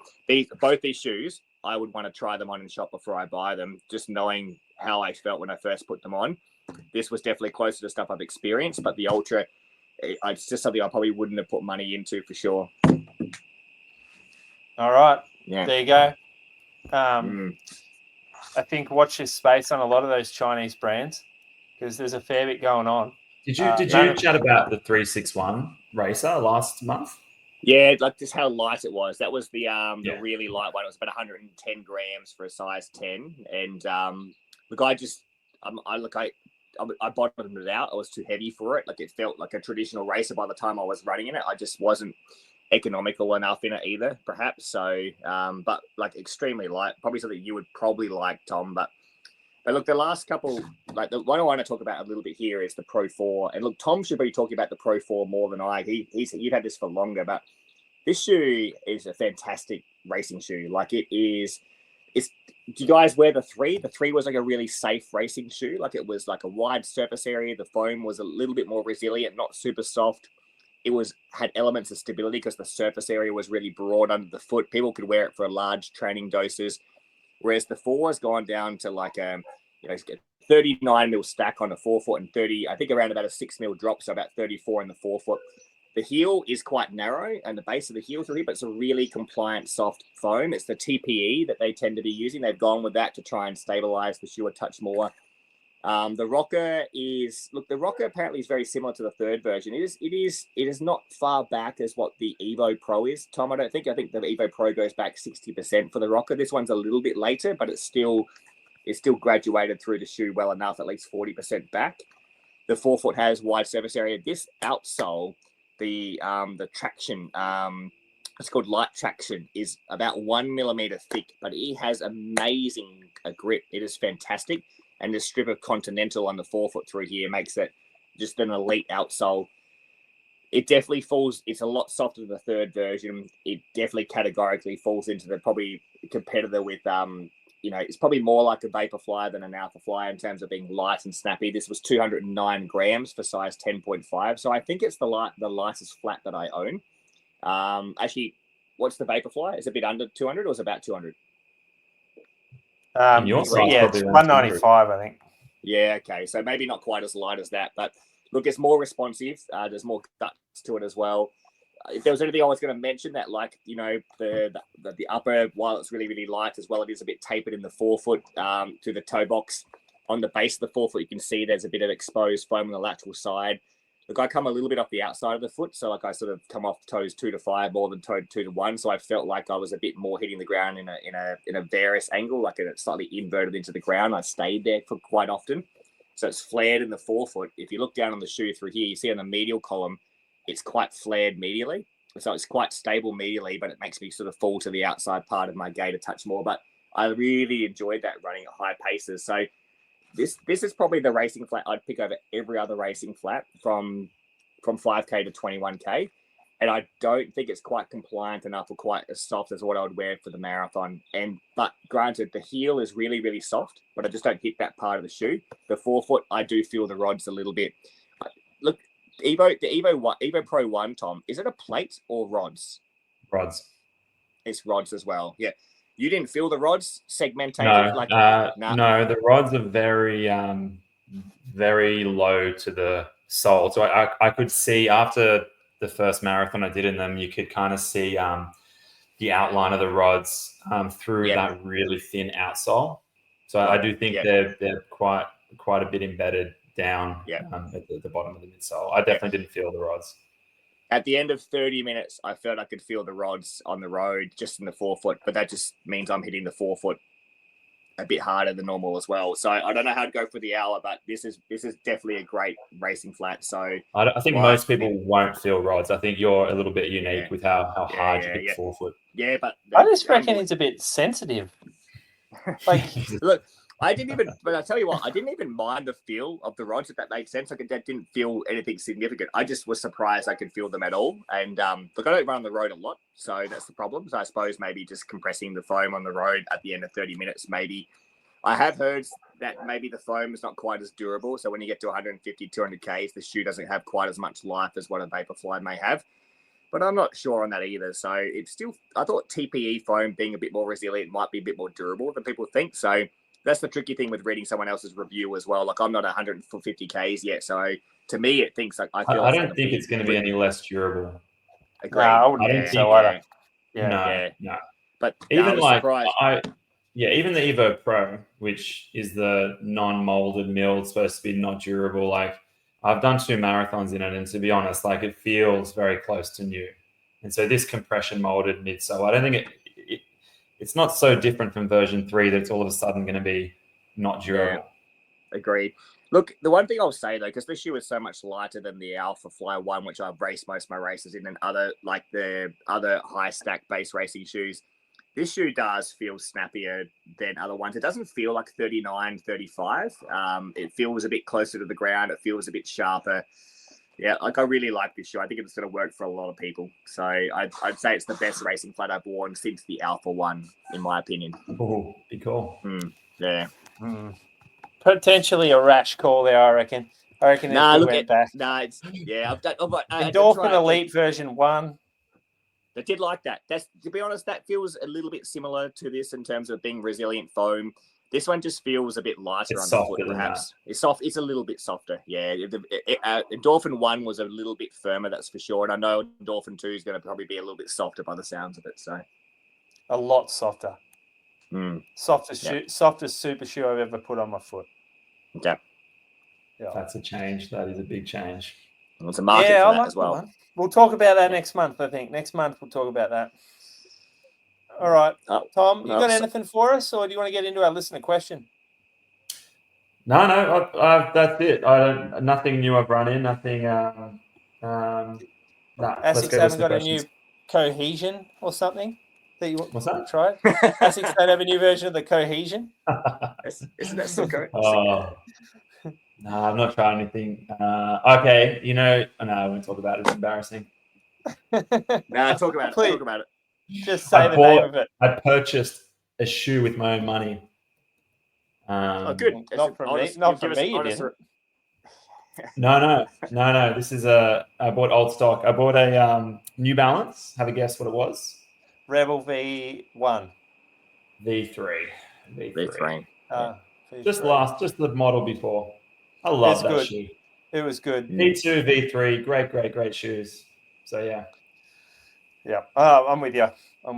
both these shoes, I would want to try them on in shop before I buy them, just knowing how I felt when I first put them on. This was definitely closer to stuff I've experienced, but the Ultra, it's just something I probably wouldn't have put money into for sure. All right. Yeah. There you go. I think watch this space on a lot of those Chinese brands because there's a fair bit going on. Did you chat about the 361 Racer last month? Yeah, like just how light it was. That was the really light one. It was about 110 grams for a size 10. And look, I bottomed it out. I was too heavy for it. Like it felt like a traditional racer by the time I was running in it. I just wasn't economical enough in it either, perhaps. So, but like extremely light. Probably something you would probably like, Tom. But look, the last couple, like the one I want to talk about a little bit here is the Pro 4. And look, Tom should be talking about the Pro 4 more than I. You've had this for longer, but this shoe is a fantastic racing shoe. Like do you guys wear the 3? The 3 was like a really safe racing shoe. Like it was like a wide surface area. The foam was a little bit more resilient, not super soft. It had elements of stability because the surface area was really broad under the foot. People could wear it for large training doses. Whereas the 4 has gone down to like 39 mil stack on the 4-foot and 30, I think around about a 6 mil drop, so about 34 in the 4-foot. The heel is quite narrow and the base of the heel through here, but it's a really compliant soft foam. It's the TPE that they tend to be using. They've gone with that to try and stabilize the shoe a touch more. The rocker apparently is very similar to the 3rd version. It is not far back as what the Evo Pro is, Tom. I think the Evo Pro goes back 60% for the rocker. This one's a little bit later, but it's still graduated through the shoe well enough, at least 40% back. The 4-foot has wide surface area. This outsole, the traction, it's called light traction, is about 1 millimeter thick, but it has amazing grip. It is fantastic. And the strip of Continental on the 4-foot through here makes it just an elite outsole. It definitely falls. It's a lot softer than the 3rd version. It definitely categorically falls into the probably competitor with, it's probably more like a Vaporfly than an Alphafly in terms of being light and snappy. This was 209 grams for size 10.5. So I think it's the lightest flat that I own. Actually, what's the Vaporfly? Is it a bit under 200 or is it about 200? It's 195, I think. Yeah, okay. So maybe not quite as light as that, but look, it's more responsive. There's more guts to it as well. If there was anything I was going to mention, that like, the upper, while it's really, really light as well, it is a bit tapered in the 4-foot to the toe box. On the base of the 4-foot, you can see there's a bit of exposed foam on the lateral side. Look, I come a little bit off the outside of the foot, so like I sort of come off toes 2 to 5 more than toe 2 to 1. So I felt like I was a bit more hitting the ground in a various angle, like it's slightly inverted into the ground. I stayed there for quite often, so it's flared in the 4-foot. If you look down on the shoe through here, you see on the medial column, it's quite flared medially, so it's quite stable medially, but it makes me sort of fall to the outside part of my gait a touch more. But I really enjoyed that running at high paces. So This is probably the racing flat I'd pick over every other racing flat from 5K to 21K. And I don't think it's quite compliant enough or quite as soft as what I would wear for the marathon. But granted, the heel is really, really soft, but I just don't hit that part of the shoe. The 4-foot, I do feel the rods a little bit. Look, the Evo Pro 1, Tom, is it a plate or rods? Rods. It's rods as well, yeah. You didn't feel the rods segmented? No, the rods are very, very low to the sole. So I could see after the first marathon I did in them, you could kind of see the outline of the rods through that really thin outsole. So I do think they're quite a bit embedded down at the bottom of the midsole. I definitely didn't feel the rods. At the end of 30 minutes, I felt I could feel the rods on the road just in the 4-foot, but that just means I'm hitting the 4-foot a bit harder than normal as well. So I don't know how to go for the hour, but this is definitely a great racing flat. So I think most people won't feel rods. I think you're a little bit unique with how hard you hit 4-foot. Yeah, but I just reckon it's a bit sensitive. Like, look, but I tell you what, I didn't even mind the feel of the rods, if that makes sense. Like, that didn't feel anything significant. I just was surprised I could feel them at all. And look, I don't run on the road a lot, so that's the problem. So I suppose maybe just compressing the foam on the road at the end of 30 minutes, maybe. I have heard that maybe the foam is not quite as durable. So when you get to 150, 200 Ks, the shoe doesn't have quite as much life as what a Vaporfly may have. But I'm not sure on that either. So it's still, I thought TPE foam being a bit more resilient might be a bit more durable than people think. So that's the tricky thing with reading someone else's review as well. Like, I'm not 150 Ks yet. So to me, it thinks like I don't think it's going to be any less durable. Agreed. No, I wouldn't think so either. No. But even like Yeah, even the Evo Pro, which is the non-molded milled, supposed to be not durable. Like I've done 2 marathons in it, and to be honest, like it feels very close to new. And so this compression molded midsole, I don't think it's not so different from version 3 that it's all of a sudden going to be not durable. Yeah, agreed. Look, the one thing I'll say though, because this shoe is so much lighter than the Alpha Fly 1, which I've raced most of my races in, and other like the other high stack base racing shoes, this shoe does feel snappier than other ones. It doesn't feel like 39, 35. It feels a bit closer to the ground. It feels a bit sharper. Yeah, like I really like this shoe. I think it's going to work for a lot of people. So I'd say it's the best racing flat I've worn since the Alpha 1, in my opinion. Oh, be cool. Yeah. Potentially a rash call there, I reckon. Nah, look at back. Nah, it's I've done. Endorphin Elite version 1. I did like that. That's, to be honest, that feels a little bit similar to this in terms of being resilient foam. This one just feels a bit lighter on the foot, perhaps. It's soft. It's a little bit softer. Yeah. Endorphin 1 was a little bit firmer, that's for sure. And I know Endorphin 2 is going to probably be a little bit softer by the sounds of it. So a lot softer. Softest super shoe I've ever put on my foot. Okay. Yeah. That's a change. That is a big change. Well, it's a market for that as well. We'll talk about that next month, I think. Next month we'll talk about that. All right. Tom, you got anything for us, or do you want to get into our listener question? No, that's it. Nothing new I've run in. Nothing. Asics haven't got a new cohesion or something that you What's that? tried? Asics don't have a new version of the cohesion. Isn't that still correct? No, I've not tried anything. Okay, no, I won't talk about it. It's embarrassing. Talk about it. Please. Talk about it. Just say the name of it. I purchased a shoe with my own money. Good. Not from me. Not from me, you didn't. No. This is I bought old stock. I bought a New Balance. Have a guess what it was? Rebel V1. V3. Just the model before. I love that shoe. It was good. V2, V3, great shoes. So yeah. Yeah, I'm with you. All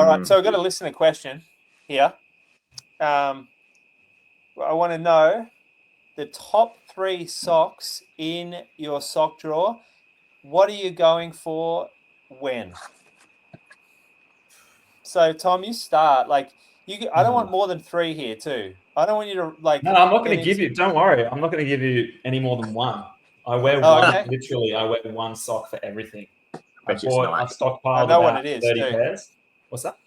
right, so I've got a listener question here. I want to know the top 3 socks in your sock drawer. What are you going for? When? So Tom, you start. Like I don't want more than 3 here too. I don't want you to like. No, I'm not going to give you. Don't worry, I'm not going to give you any more than 1. I wear one. Okay. Literally, I wear 1 sock for everything. I stockpiled about 30 pairs. What's that?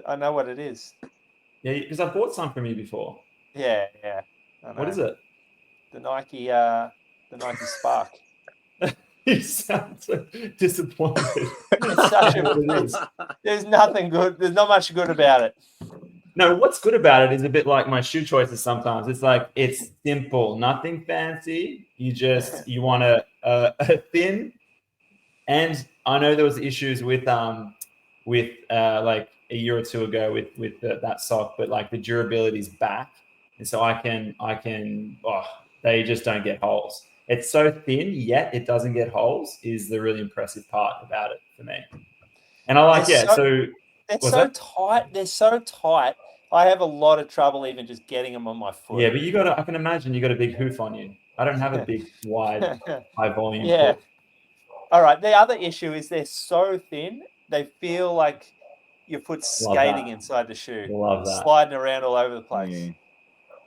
I know what it is. Yeah, because I bought some from you before. Yeah. What is it? The Nike Spark. You sound so disappointed. There's nothing good. There's not much good about it. No, what's good about it is a bit like my shoe choices sometimes. It's like, it's simple, nothing fancy. You want a thin. And I know there was issues with like a year or 2 ago with that sock, but like the durability's back. And so they just don't get holes. It's so thin, yet it doesn't get holes is the really impressive part about it for me. And I like, they're so tight. They're so tight. I have a lot of trouble even just getting them on my foot. Yeah, but I can imagine you got a big hoof on you. I don't have a big, wide, high volume foot. All right. The other issue is they're so thin. They feel like your foot's skating inside the shoe. Love that. Sliding around all over the place.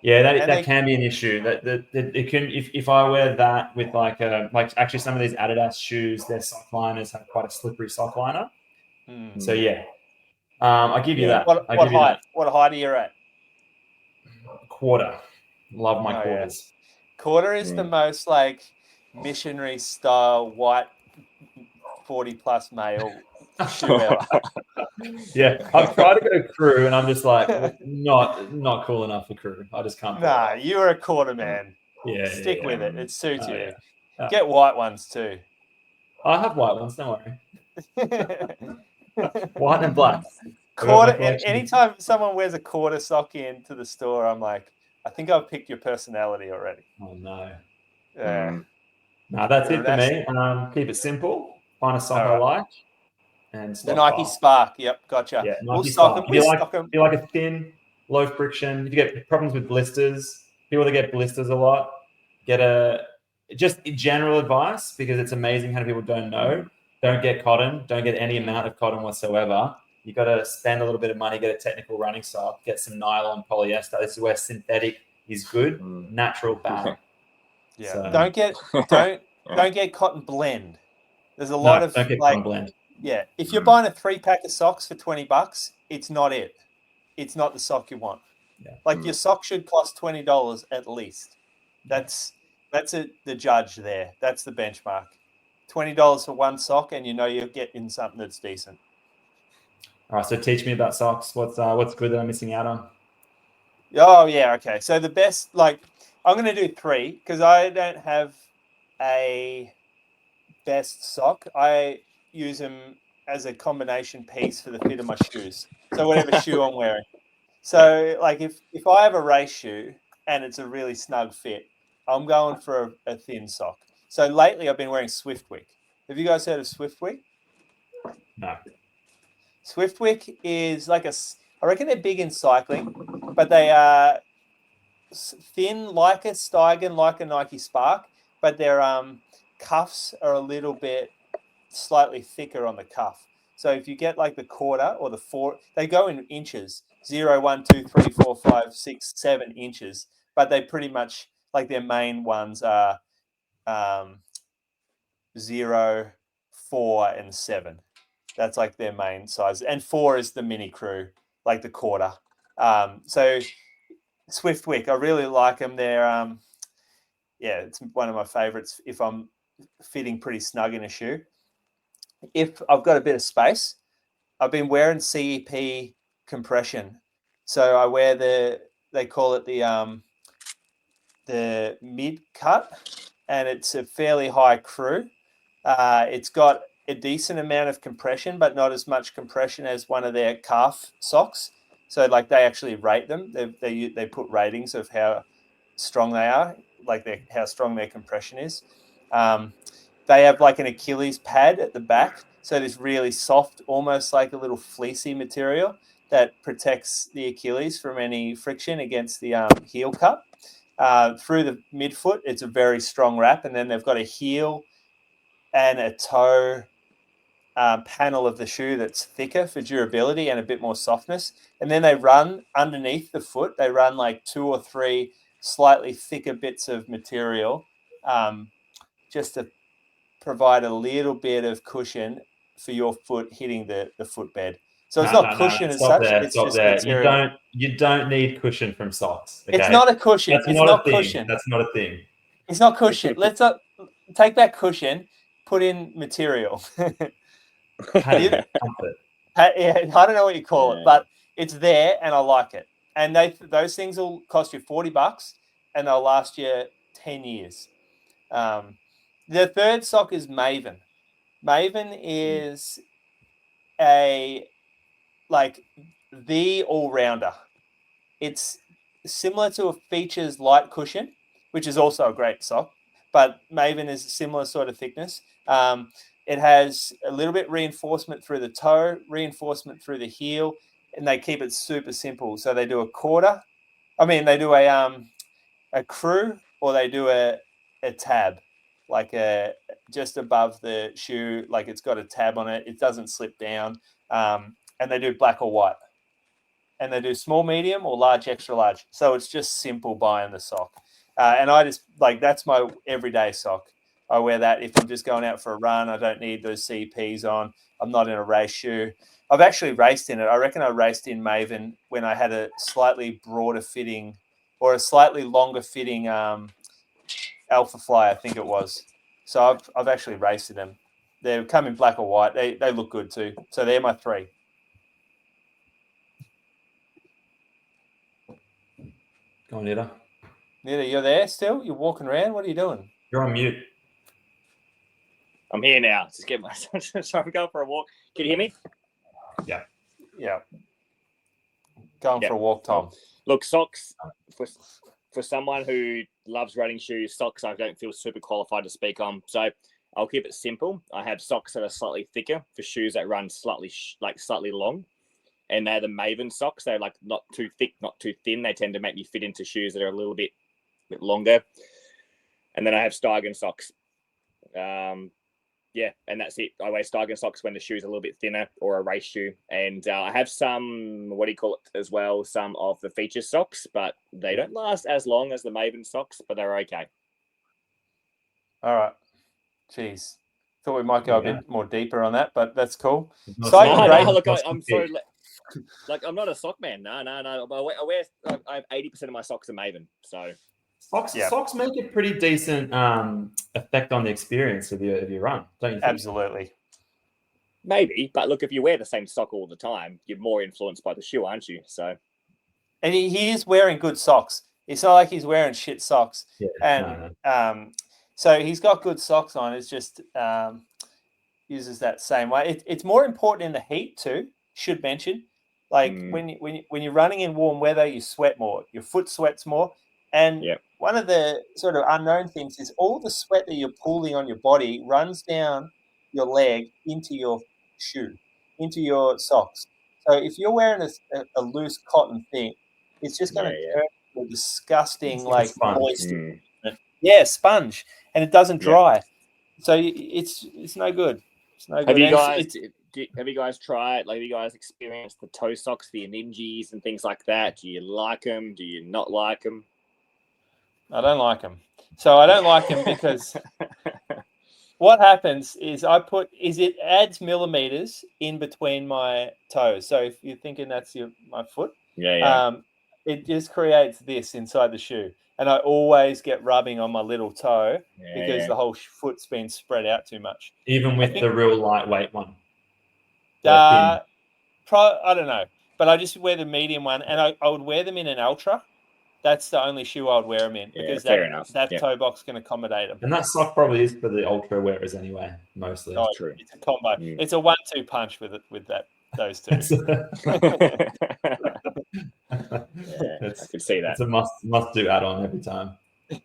Yeah, that can be an issue. That it can if I wear that with like actually some of these Adidas shoes, their sock liners have quite a slippery sock liner. So yeah, I give you that. What height? What height are you at? Quarter. Love my quarters. Yeah. Quarter is the most like missionary style white 40+ male shoe ever. Yeah, I've tried to go crew, and I'm just like not cool enough for crew. I just can't. Nah, you're a quarter man. Yeah, stick with it. It suits you. Yeah. Get white ones too. I have white ones. Don't worry. White and black. Quarter. Anytime someone wears a quarter sock into the store, I'm like, I think I've picked your personality already. Oh no. Yeah. No, that's it for me. Keep it simple. Find a sock I like. And the Nike Spark. Yep, gotcha. Yeah, we'll stock them. Do you like a thin low friction. If you get problems with blisters, people that get blisters a lot, just general advice, because it's amazing how many people don't know. Don't get cotton. Don't get any amount of cotton whatsoever. You got to spend a little bit of money, get a technical running sock, get some nylon, polyester. This is where synthetic is good, natural bad. Yeah. So, Don't get cotton blend. There's a lot of don't get like cotton blend. Yeah, if you're buying a 3-pack of socks for $20, it's not it. It's not the sock you want. Yeah. Like your sock should cost $20 at least. That's the judge there. That's the benchmark. $20 for one sock, and you know you're getting something that's decent. All right, so teach me about socks. What's good that I'm missing out on? Oh yeah, okay. So the best, like, I'm going to do 3 because I don't have a best sock. I use them as a combination piece for the fit of my shoes. So whatever shoe I'm wearing. So like if I have a race shoe and it's a really snug fit, I'm going for a thin sock. So lately I've been wearing Swiftwick. Have you guys heard of Swiftwick? No. Swiftwick is I reckon they're big in cycling, but they are thin like a Steigen, like a Nike Spark, but their cuffs are a little bit slightly thicker on the cuff. So if you get like the quarter or the 4, they go in inches, 0, 1, 2, 3, 4, 5, 6, 7 inches, but they pretty much, like their main ones are 0, 4, and 7. That's like their main size. And 4 is the mini crew, like the quarter. So Swiftwick, I really like them. They're, it's one of my favorites if I'm fitting pretty snug in a shoe. If I've got a bit of space, I've been wearing CEP compression. So I wear they call it the mid cut, and it's a fairly high crew. It's got a decent amount of compression, but not as much compression as one of their calf socks. So like they actually rate them. They put ratings of how strong they are, like how strong their compression is. They have like an Achilles pad at the back. So this really soft, almost like a little fleecy material that protects the Achilles from any friction against the heel cup. Through the midfoot, it's a very strong wrap. And then they've got a heel and a toe panel of the shoe that's thicker for durability and a bit more softness. And then they run underneath the foot. They run like 2 or 3 slightly thicker bits of material just to provide a little bit of cushion for your foot hitting the footbed. So it's not cushion as such. It's just material. You don't need cushion from socks. Okay? It's not a cushion. That's it's not a thing. cushion. That's not a thing. It's not cushion. Let's take that cushion, put in material. Padding, I don't know what you call it, but it's there, and I like it. And those things will cost you $40, and they'll last you 10 years. The third sock is Maven. Maven is the all-rounder. It's similar to a Features light cushion, which is also a great sock, but Maven is a similar sort of thickness. It has a little bit reinforcement through the toe, reinforcement through the heel, and they keep it super simple. So they do a quarter. They do a crew, or they do a tab, like just above the shoe, like it's got a tab on it. It doesn't slip down. And they do black or white. And they do small, medium, or large, extra large. So it's just simple buying the sock. And I just, that's my everyday sock. I wear that if I'm just going out for a run. I don't need those CPs on. I'm not in a race shoe. I've actually raced in it. I reckon I raced in Maven when I had a slightly broader fitting or a slightly longer fitting Alpha Fly, I think it was. So I've actually raced in them. They come in black or white. They look good too. So they're my 3. Go on, Nitta. Nitta, you're there still? You're walking around? What are you doing? You're on mute. I'm here now. Just get my. So I'm going for a walk. Can you hear me? Yeah. Yeah. Going for a walk, Tom. Look, socks for someone who loves running shoes, socks I don't feel super qualified to speak on. So I'll keep it simple. I have socks that are slightly thicker for shoes that run slightly long. and they're the Maven socks. They're like not too thick, not too thin. They tend to make me fit into shoes that are a little bit longer. And then I have Steigen socks. Yeah, and that's it. I wear Steigen socks when the shoe's a little bit thinner or a race shoe. And I have some, as well, some of the feature socks, but they don't last as long as the Maven socks, but they're okay. All right. Jeez. Thought we might go a bit more deeper on that, but that's cool. No, Steigen look, I'm sorry. Like, I'm not a sock man. No. I have 80% of my socks are Maven, so... Socks make a pretty decent effect on the experience of your run, don't you think? Absolutely. Maybe, but look, if you wear the same sock all the time, you're more influenced by the shoe, aren't you? So, and he is wearing good socks. It's not like he's wearing shit socks. Yeah, and so he's got good socks on. It's just uses that same way. It's more important in the heat too. Should mention, like when you're running in warm weather, you sweat more. Your foot sweats more. And one of the sort of unknown things is all the sweat that you're pooling on your body runs down your leg into your shoe, into your socks. So if you're wearing a loose cotton thing, it's just going to turn into a disgusting, like moist, sponge, and it doesn't dry. So it's no good. It's no good. Have you guys tried? Like, have you guys experienced the toe socks, the Ninjas, and things like that? Do you like them? Do you not like them? I don't like them. So I don't like them because what happens is it adds millimeters in between my toes. So if you're thinking that's my foot, it just creates this inside the shoe. And I always get rubbing on my little toe because the whole foot's been spread out too much. Even with the real lightweight one? I don't know. But I just wear the medium one, and I would wear them in an Ultra. That's the only shoe I would wear them in because that toe box can accommodate them. And that sock probably is for the ultra wearers anyway, mostly. Oh, true. It's a combo. It's a 1-2 punch with those two. I can see that. It's a must do add-on every time.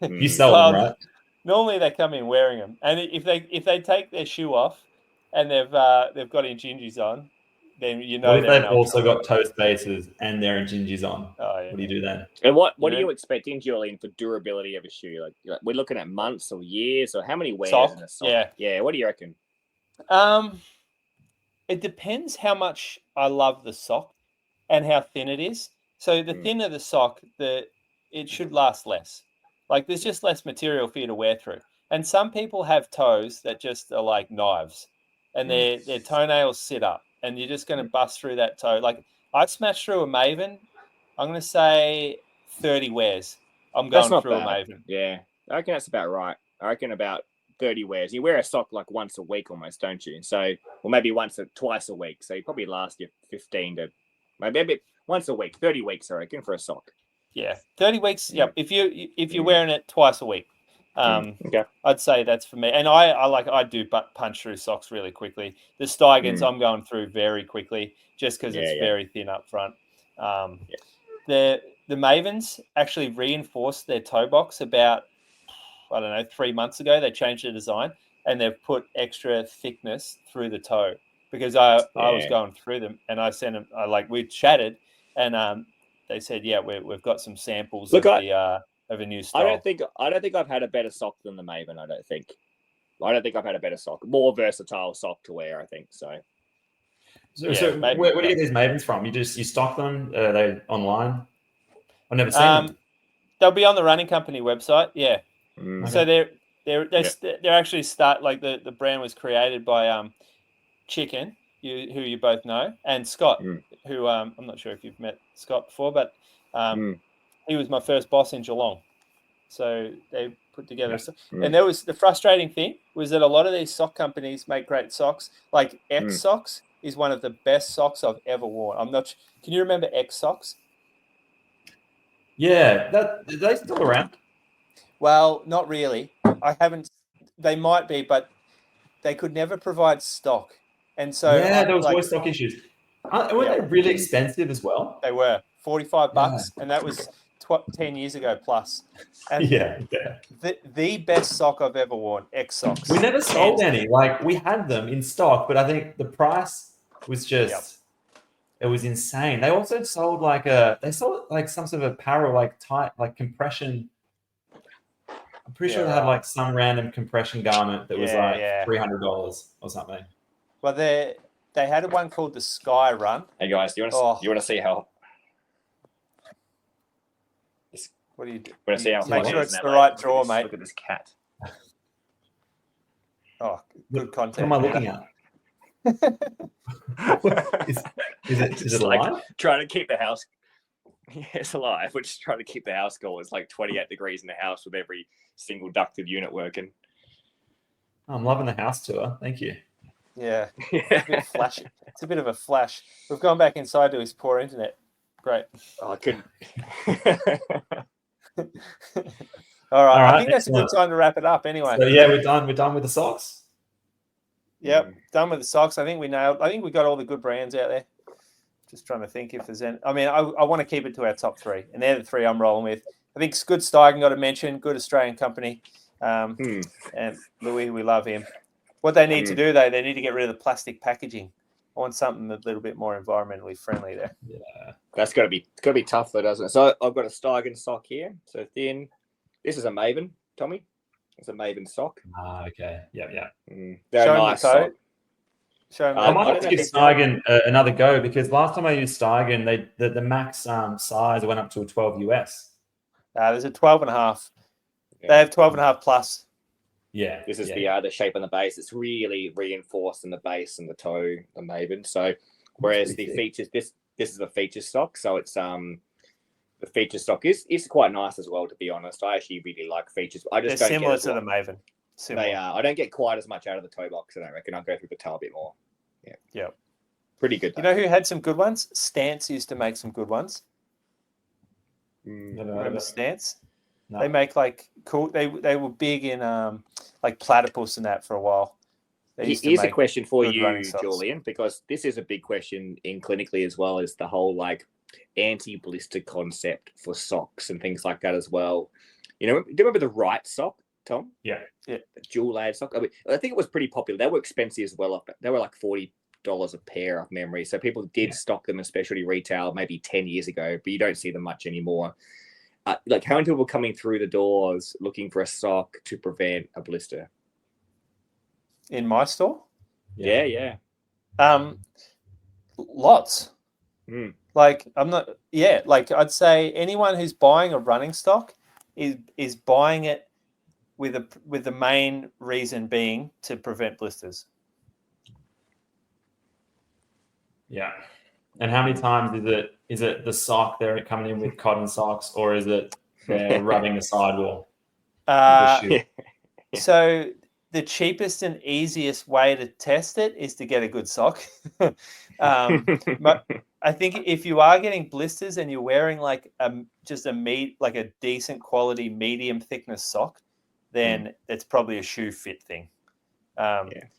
You sell them, right? Normally they come in wearing them, and if they take their shoe off and they've got Injinjis on, then what if they've also got toe spaces and they're in Injinjis on? What do you do then? And what are you expecting, Julian, for durability of a shoe? Like we're looking at months or years, or how many wears in a sock? Yeah. What do you reckon? It depends how much I love the sock and how thin it is. So the thinner the sock, it should last less. Like there's just less material for you to wear through. And some people have toes that just are like knives, and their toenails sit up. And you're just going to bust through that toe. Like, I'd smash through a Maven. I'm going to say 30 wears. I'm going through a Maven. Yeah, I reckon that's about right. I reckon about 30 wears. You wear a sock like once a week almost, don't you? So, or maybe twice a week. So you probably last you 15 to maybe once a week, 30 weeks, I reckon, for a sock. Yeah, 30 weeks. Yep. If you're wearing it twice a week. I'd say that's for me, and I do punch through socks really quickly. The Steigens I'm going through very quickly just because it's very thin up front. The Mavens actually reinforced their toe box about 3 months ago. They changed the design and they've put extra thickness through the toe because I was going through them and I sent them. We chatted and they said we've got some samples of a new style. I don't think I've had a better sock than the Maven. I don't think I've had a better sock, more versatile sock to wear. I think so. So where do you get these Mavens from? You stock them? Are they online? I've never seen them. They'll be on the running company website. Yeah. So they're actually the brand was created by Chicken, who you both know, and Scott, who I'm not sure if you've met Scott before, but he was my first boss in Geelong. So they put together. And there was the frustrating thing was that a lot of these sock companies make great socks. Like X Socks is one of the best socks I've ever worn. Can you remember X Socks? Yeah. Are they still around? Well, not really. I haven't. They might be, but they could never provide stock. And so there was always stock issues. Were they really expensive as well? They were $45, and that was 10 years ago plus. And the best sock I've ever worn, X Socks. We never sold any. We had them in stock, but I think the price was just It was insane. They also sold they sold like some sort of apparel, like tight, like compression. I'm pretty sure they had like some random compression garment that was like $300 or something. Well, they had one called the Sky Run. Hey guys, do you want to see how? What do you do? Want to see how? Make sure it's the right draw, mate. Look at this cat. Oh, good content. What am I looking at? Is it alive? Like trying to keep the house. Yeah, it's alive. We're just trying to keep the house cool. It's like 28 degrees in the house with every single ducted unit working. I'm loving the house tour. Thank you. Yeah, it's a bit flashy. It's a bit of a flash. We've gone back inside to his poor internet. Great. Oh, I couldn't. All right. I think that's a good time to wrap it up. Anyway. So yeah, we're done. We're done with the socks. Yep, done with the socks. I think we nailed. I think we got all the good brands out there. Just trying to think if there's any. I mean, I want to keep it to our top three, and they're the three I'm rolling with. I think Good Steigen got to mention, good Australian company, and Louis, we love him. What they need to do, though, they need to get rid of the plastic packaging. I want something a little bit more environmentally friendly there. Yeah, that's got to be tough, though, doesn't it? So I've got a Steigen sock here. So thin. This is a Maven, Tommy. It's a Maven sock. Ah, okay. Yeah. They're Show a nice the sock. Show me. I might have to give Steigen another go because last time I used Steigen, the max size went up to a 12 US. There's a 12.5. Yeah. They have 12.5 plus. Yeah. This is the shape on the base. It's really reinforced in the base and the toe, the Maven. So whereas the features, this is a feature stock. So it's the feature stock is quite nice as well, to be honest. I actually really like features. I just They're don't similar get to the Maven. Similar. They are. I don't get quite as much out of the toe box, and I reckon I'll go through the toe a bit more. Yeah. Yep. Pretty good. You know who had some good ones? Stance used to make some good ones. Remember Stance? No. They make like cool. They were big in like platypus and that for a while. Here's a question for you, Julian, because this is a big question in clinically as well as the whole like anti-blister concept for socks and things like that as well. You know, do you remember the right sock, Tom? Yeah. The dual layered sock. I think it was pretty popular. They were expensive as well. They were like $40 a pair of memory. So people did stock them in specialty retail maybe 10 years ago, but you don't see them much anymore. Like how many people were coming through the doors looking for a sock to prevent a blister? In my store? Yeah. Lots. Like like I'd say anyone who's buying a running stock is buying it with the main reason being to prevent blisters. Yeah. And how many times is it the sock they're coming in with cotton socks, or is it they're rubbing the sidewall? So the cheapest and easiest way to test it is to get a good sock. I think if you are getting blisters and you're wearing like a decent quality medium thickness sock, then it's probably a shoe fit thing.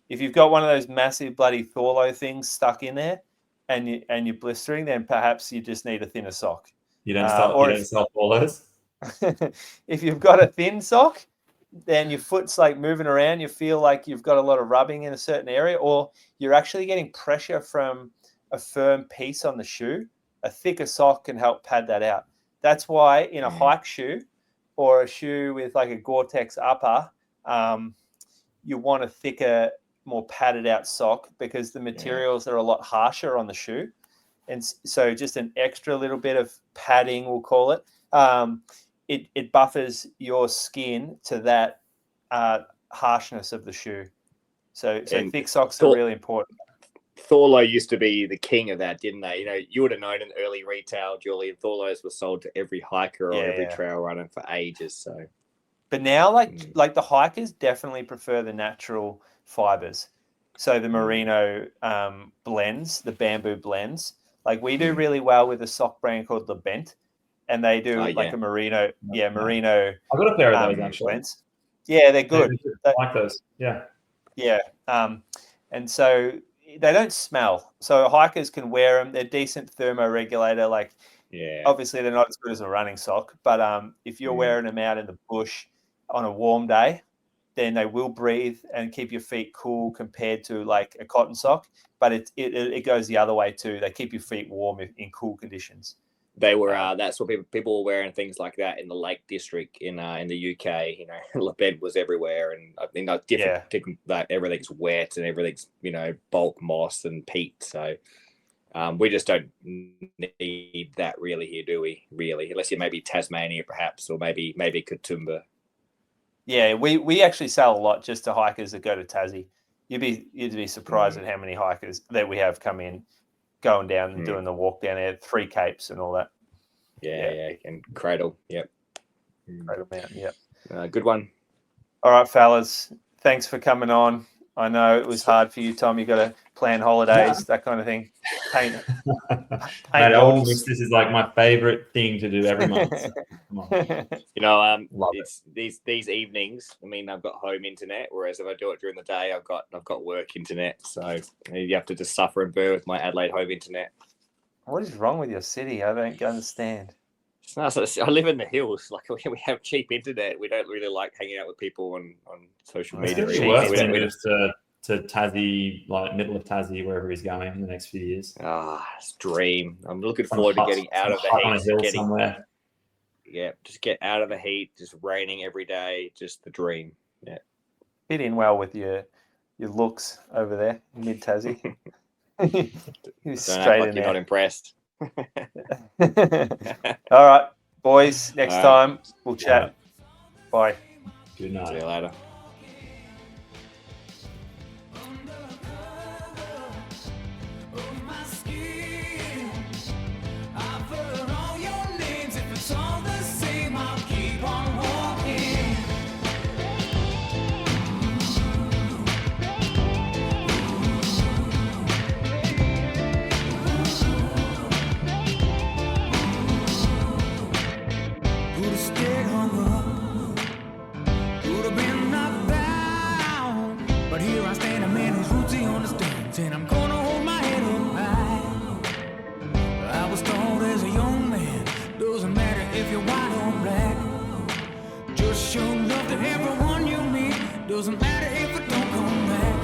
If you've got one of those massive bloody Thorlo things stuck in there and you're blistering, then perhaps you just need a thinner sock. You don't sell Thorlos? If you've got a thin sock, then your foot's like moving around, you feel like you've got a lot of rubbing in a certain area, or you're actually getting pressure from a firm piece on the shoe, a thicker sock can help pad that out. That's why in a hike shoe or a shoe with like a Gore-Tex upper, you want a thicker, more padded out sock because the materials are a lot harsher on the shoe. And so just an extra little bit of padding, we'll call it, it buffers your skin to that harshness of the shoe. So thick socks are really important. Thorlo used to be the king of that, didn't they? You know, you would have known in early retail, Julian, Thorlos were sold to every hiker or every trail runner for ages. So, but now, like the hikers definitely prefer the natural fibers. So the merino blends, the bamboo blends. Like we do really well with a sock brand called Le Bent, and they do a merino, merino. I've got a pair of those actually. Blends. Yeah, they're good. I like those. Yeah. And so they don't smell. So hikers can wear them. They're decent thermoregulator. Like, obviously they're not as good as a running sock, but if you're wearing them out in the bush on a warm day, then they will breathe and keep your feet cool compared to like a cotton sock. But it goes the other way too. They keep your feet warm in cool conditions. They were that's what people were wearing, things like that in the Lake District in the UK. You know, bed was everywhere, and I think different like everything's wet and everything's bulk moss and peat. So we just don't need that really here, do we? Really, unless you're maybe Tasmania perhaps, or maybe Katoomba. Yeah, we actually sell a lot just to hikers that go to Tassie. You'd be surprised at how many hikers that we have come in, going down and doing the walk down there, 3 capes and all that. Yeah, and Cradle, yep. Cradle Mountain, yep. Good one. All right, fellas, thanks for coming on. I know it was hard for you, Tom. You got to plan holidays, that kind of thing. Paint walls. This is like my favorite thing to do every month. Come on. It's these evenings. I mean, I've got home internet, whereas if I do it during the day, I've got work internet. So you have to just suffer and bear with my Adelaide home internet. What is wrong with your city? I don't understand. I live in the hills. Like we have cheap internet. We don't really like hanging out with people on social media. It's worse when he moves to Tassie, like middle of Tassie, wherever he's going in the next few years. It's a dream. I'm looking forward to getting out of the heat. On a hill somewhere. Yeah, just get out of the heat. Just raining every day. Just the dream. Yeah. Fit in well with your looks over there, mid Tassie. You're not impressed. All right, boys. Next time we'll chat. Bye. Good night. See you later. And I'm gonna hold my head up high. I was taught as a young man, doesn't matter if you're white or black. Just show love to everyone you meet, doesn't matter if it don't come back.